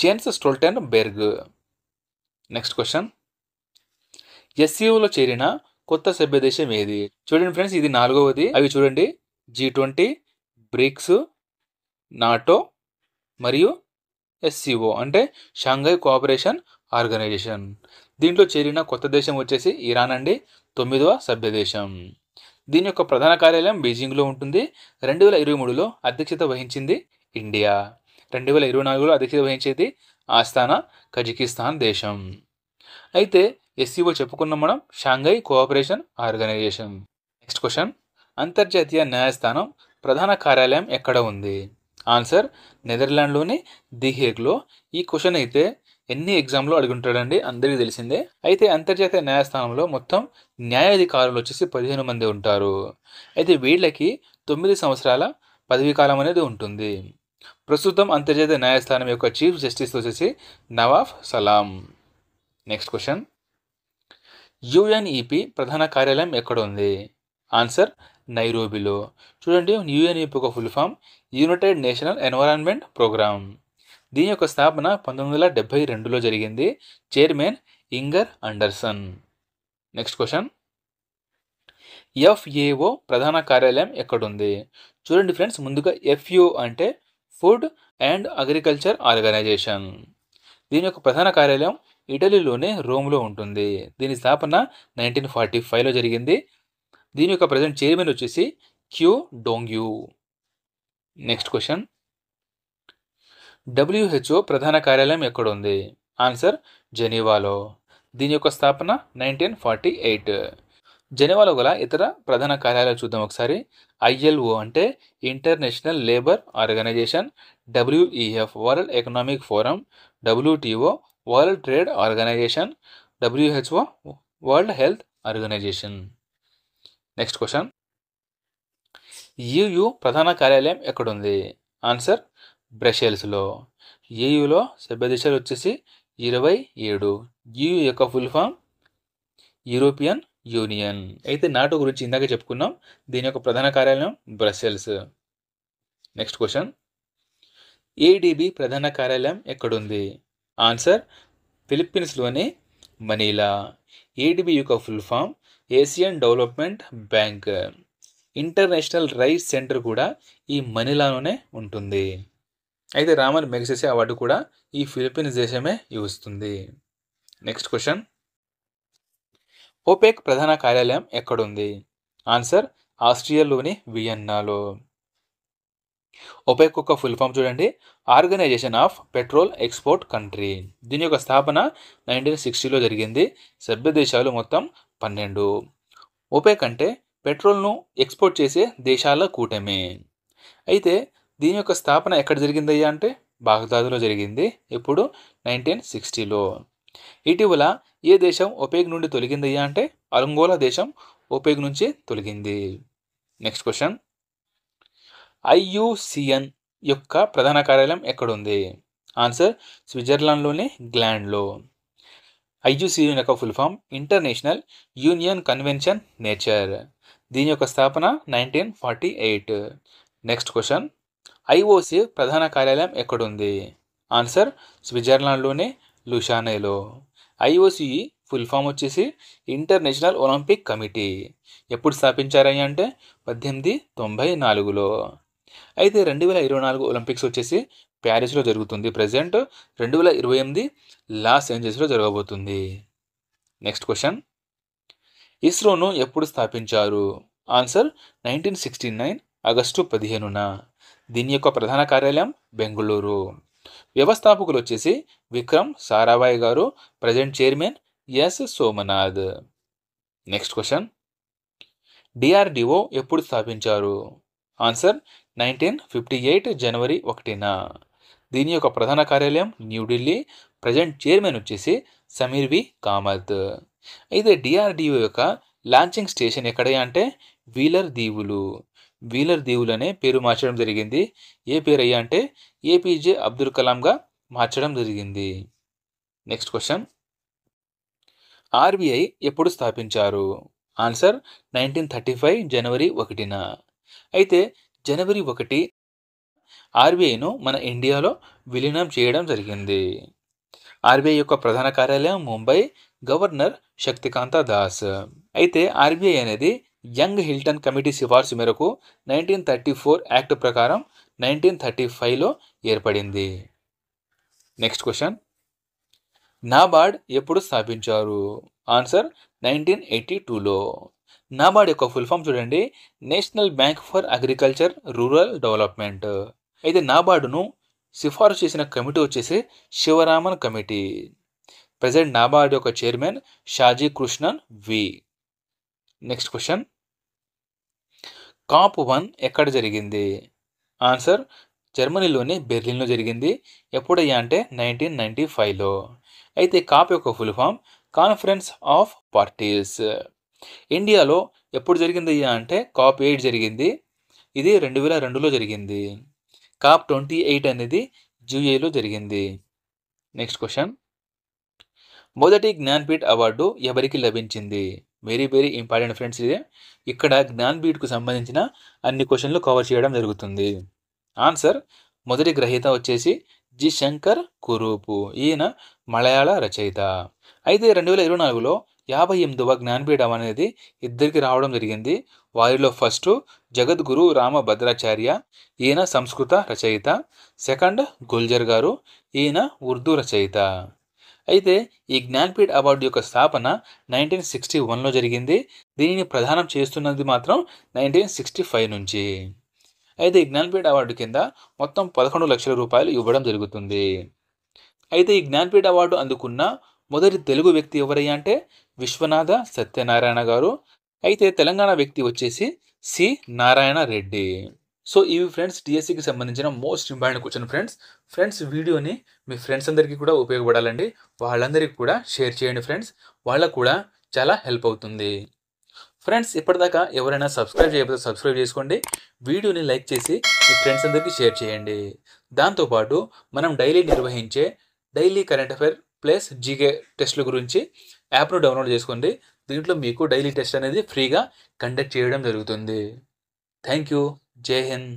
జెన్స్ స్టోల్టెన్బెర్గ్. Next question. ఎస్సీఓలో చేరిన కొత్త సభ్య దేశం ఏది? చూడండి ఫ్రెండ్స్, ఇది 4వది. అవి చూడండి, G20, బ్రిక్స్, నాటో మరియు ఎస్సీఓ అంటే షాంఘై కోఆపరేషన్ ఆర్గనైజేషన్. దీంట్లో చేరిన కొత్త దేశం వచ్చేసి ఇరాన్ అండి, 9వ సభ్య దేశం. దీని యొక్క ప్రధాన కార్యాలయం బీజింగ్లో ఉంటుంది. 2023లో అధ్యక్షత వహించింది ఇండియా. 2024లో అధ్యక్షత వహించేది ఆస్తానా కజకిస్తాన్ దేశం. అయితే ఎస్సీఓ చెప్పుకున్నాం మనం, Shanghai Cooperation Organization. Next question. అంతర్జాతీయ న్యాయస్థానం ప్రధాన కార్యాలయం ఎక్కడ ఉంది? ఆన్సర్ నెదర్లాండ్లోని ది హేగ్లో. ఈ క్వశ్చన్ అయితే ఎన్ని ఎగ్జామ్లో అడుగుంటాడండి, అందరికీ తెలిసిందే. అయితే అంతర్జాతీయ న్యాయస్థానంలో మొత్తం న్యాయాధికారులు వచ్చేసి 15 మంది ఉంటారు. అయితే వీళ్ళకి 9 సంవత్సరాల పదవీ కాలం అనేది ఉంటుంది. ప్రస్తుతం అంతర్జాతీయ న్యాయస్థానం యొక్క చీఫ్ జస్టిస్ వచ్చేసి Nawaf Salam. Next question. UNEP ప్రధాన కార్యాలయం ఎక్కడ ఉంది? ఆన్సర్ నైరోబిలో. చూడండి, యుఎన్ఈపి ఒక full form United National Environment Programme. దీని యొక్క స్థాపన 1972లో జరిగింది. Chairman Inger Andersen. Next question. FAO ప్రధాన కార్యాలయం ఎక్కడుంది? చూడండి ఫ్రెండ్స్, ముందుగా FAO అంటే ఫుడ్ అండ్ అగ్రికల్చర్ ఆర్గనైజేషన్. దీని యొక్క ప్రధాన కార్యాలయం ఇటలీలోనే రోమ్లో ఉంటుంది. దీని స్థాపన 1945లో జరిగింది. దీని యొక్క ప్రజెంట్ చైర్మన్ వచ్చేసి Qu Dongyu. Next question. WHO ప్రధాన కార్యాలయం ఎక్కడ ఉంది? ఆన్సర్ జెనీవాలో. దీని యొక్క స్థాపన 1948. జెనీవాలో గల ఇతర ప్రధాన కార్యాలయాలు చూద్దాం ఒకసారి. ILO అంటే international labour organisation, WEF world economic forum, WTO world trade organisation, WHO world health organisation. Next question, EU ప్రధాన కార్యాలయం ఎక్కడుంది? ఆన్సర్ బ్రసెల్స్లో. EUలో సభ్య దేశాలు వచ్చేసి 27. EU యొక్క ఫుల్ ఫామ్ యూరోపియన్ యూనియన్. అయితే నాటో గురించి ఇందాక చెప్పుకున్నాం. దీని యొక్క ప్రధాన కార్యాలయం బ్రసెల్స్. నెక్స్ట్ క్వశ్చన్, ADB ప్రధాన కార్యాలయం ఎక్కడుంది? ఆన్సర్ ఫిలిప్పీన్స్లోని మనీలా. ADB యొక్క full form Asian Development Bank. International Rice Centre కూడా ఈ మనీలాలోనే ఉంటుంది. అయితే రామన్ మెగసెసే అవార్డు కూడా ఈ ఫిలిప్పీన్స్ దేశమే ఇస్తుంది. నెక్స్ట్ క్వశ్చన్, OPEC ప్రధాన కార్యాలయం ఎక్కడుంది? ఆన్సర్ ఆస్ట్రియాలోని వియన్నాలో. OPEC యొక్క ఫుల్ ఫామ్ చూడండి, organisation of petrol export country. దీని యొక్క స్థాపన 1960లో జరిగింది. సభ్య దేశాలు మొత్తం 12. OPEC అంటే పెట్రోల్ను ఎక్స్పోర్ట్ చేసే దేశాల కూటమి. అయితే దీని యొక్క స్థాపన ఎక్కడ జరిగిందయ్యా అంటే బాగ్దాదులో జరిగింది. ఇప్పుడు 1960లో. ఇటీవల ఏ దేశం OPEC నుండి తొలగిందయ్యా అంటే అంగోలా దేశం OPEC నుంచి తొలగింది. నెక్స్ట్ క్వశ్చన్, IUCN యొక్క ప్రధాన కార్యాలయం ఎక్కడుంది? ఆన్సర్ స్విట్జర్లాండ్లోని గ్లాండ్లో. IUCN యొక్క full form international union convention nature. దీని యొక్క స్థాపన 1948. నెక్స్ట్ క్వశ్చన్, IOC ప్రధాన కార్యాలయం ఎక్కడుంది? ఆన్సర్ స్విట్జర్లాండ్లోని లుషానేలో. IOC ఫుల్ ఫామ్ వచ్చేసి ఇంటర్నేషనల్ ఒలింపిక్ కమిటీ. ఎప్పుడు స్థాపించారని అంటే 1894లో. అయితే 2024 ఒలింపిక్స్ వచ్చేసి ప్యారిస్లో జరుగుతుంది. ప్రజెంట్ 2028 లాస్ ఏంజల్స్లో జరగబోతుంది. నెక్స్ట్ క్వశ్చన్, ఇస్రోను ఎప్పుడు స్థాపించారు? ఆన్సర్ 1969 ఆగస్టు 15న. దీని యొక్క ప్రధాన కార్యాలయం బెంగళూరు. వ్యవస్థాపకులు వచ్చేసి విక్రమ్ సారాభాయ్ గారు. Present chairman S Somnath. Next question, DRDO ఎప్పుడు స్థాపించారు? ఆన్సర్ 1958 జనవరి 1న. దీని యొక్క ప్రధాన కార్యాలయం న్యూఢిల్లీ. ప్రజెంట్ చైర్మన్ వచ్చేసి సమీర్ వి కామత్. అయితే DRDO యొక్క లాంచింగ్ స్టేషన్ ఎక్కడ అంటే వీలర్ దీవులు. వీలర్ దీవులు అనే పేరు మార్చడం జరిగింది. ఏ పేరు అయ్యా అంటే APJ అబ్దుల్ కలాంగా మార్చడం జరిగింది. నెక్స్ట్ క్వశ్చన్, RBI ఎప్పుడు స్థాపించారు? ఆన్సర్ 1935 జనవరి 1న. అయితే జనవరి 1 RBIను మన ఇండియాలో విలీనం చేయడం జరిగింది. RBI యొక్క ప్రధాన కార్యాలయం ముంబై. గవర్నర్ శక్తికాంత దాస్. అయితే RBI అనేది యంగ్ హిల్టన్ కమిటీ సిఫార్సు మేరకు 1934 యాక్ట్ ప్రకారం 1935లో ఏర్పడింది. నెక్స్ట్ క్వశ్చన్, నాబార్డ్ ఎప్పుడు స్థాపించారు? ఆన్సర్ 1982లో. నాబార్డ్ యొక్క ఫుల్ ఫామ్ చూడండి, national bank for agriculture rural development. అయితే నాబార్డును సిఫార్సు చేసిన కమిటీ వచ్చేసి శివరామన్ కమిటీ. ప్రజెంట్ నాబార్డ్ యొక్క చైర్మన్ షాజీ కృష్ణన్ వి. నెక్స్ట్ క్వశ్చన్, COP1 ఎక్కడ జరిగింది? ఆన్సర్ జర్మనీలోని బెర్లిన్లో జరిగింది. ఎప్పుడయ్యా అంటే 1995లో. అయితే COP యొక్క full form conference of parties. ఇండియాలో ఎప్పుడు జరిగిందయ్యా అంటే COP8 జరిగింది. ఇది 2002లో జరిగింది. COP28 అనేది UAEలో జరిగింది. నెక్స్ట్ క్వశ్చన్, మొదటి జ్ఞాన్పీఠ్ అవార్డు ఎవరికి లభించింది? Very very important friends. ఇదే ఇక్కడ జ్ఞాన్పీఠ్కు సంబంధించిన అన్ని క్వశ్చన్లు కవర్ చేయడం జరుగుతుంది. ఆన్సర్ మొదటి గ్రహీత వచ్చేసి జి శంకర్ కురూపు. ఈయన మలయాళ రచయిత. అయితే 2024లో 58వ జ్ఞాన్పీఠ అనేది ఇద్దరికి రావడం జరిగింది. వారిలో ఫస్ట్ జగద్గురు రామభద్రాచార్య. ఈయన సంస్కృత రచయిత. సెకండ్ గుల్జర్ గారు. ఈయన ఉర్దూ రచయిత. అయితే ఈ జ్ఞాన్పీఠ్ అవార్డు యొక్క స్థాపన 1961లో జరిగింది. దీనిని ప్రదానం చేస్తున్నది మాత్రం 1965 నుంచి. అయితే ఈ జ్ఞాన్పీఠ్ అవార్డు కింద మొత్తం 11 లక్షల రూపాయలు ఇవ్వడం జరుగుతుంది. అయితే ఈ జ్ఞాన్పీఠ అవార్డు అందుకున్న మొదటి తెలుగు వ్యక్తి ఎవరయ్యా అంటే విశ్వనాథ సత్యనారాయణ గారు. అయితే తెలంగాణ వ్యక్తి వచ్చేసి సి నారాయణ రెడ్డి. సో ఇవి ఫ్రెండ్స్ డిఎస్సికి సంబంధించిన most important question friends. Friends వీడియోని మీ ఫ్రెండ్స్ అందరికీ కూడా ఉపయోగపడాలండి. వాళ్ళందరికీ కూడా షేర్ చేయండి ఫ్రెండ్స్. వాళ్ళకు కూడా చాలా హెల్ప్ అవుతుంది. ఫ్రెండ్స్ ఇప్పటిదాకా ఎవరైనా సబ్స్క్రైబ్ చేయకపోతే సబ్స్క్రైబ్ చేసుకోండి. వీడియోని లైక్ చేసి మీ ఫ్రెండ్స్ అందరికీ షేర్ చేయండి. దాంతోపాటు మనం డైలీ నిర్వహించే daily current affair plus GK టెస్ట్ల గురించి యాప్ను డౌన్లోడ్ చేసుకోండి. దీంట్లో మీకు డైలీ టెస్ట్ అనేది ఫ్రీగా కండక్ట్ చేయడం జరుగుతుంది. Thank you. జై హింద్.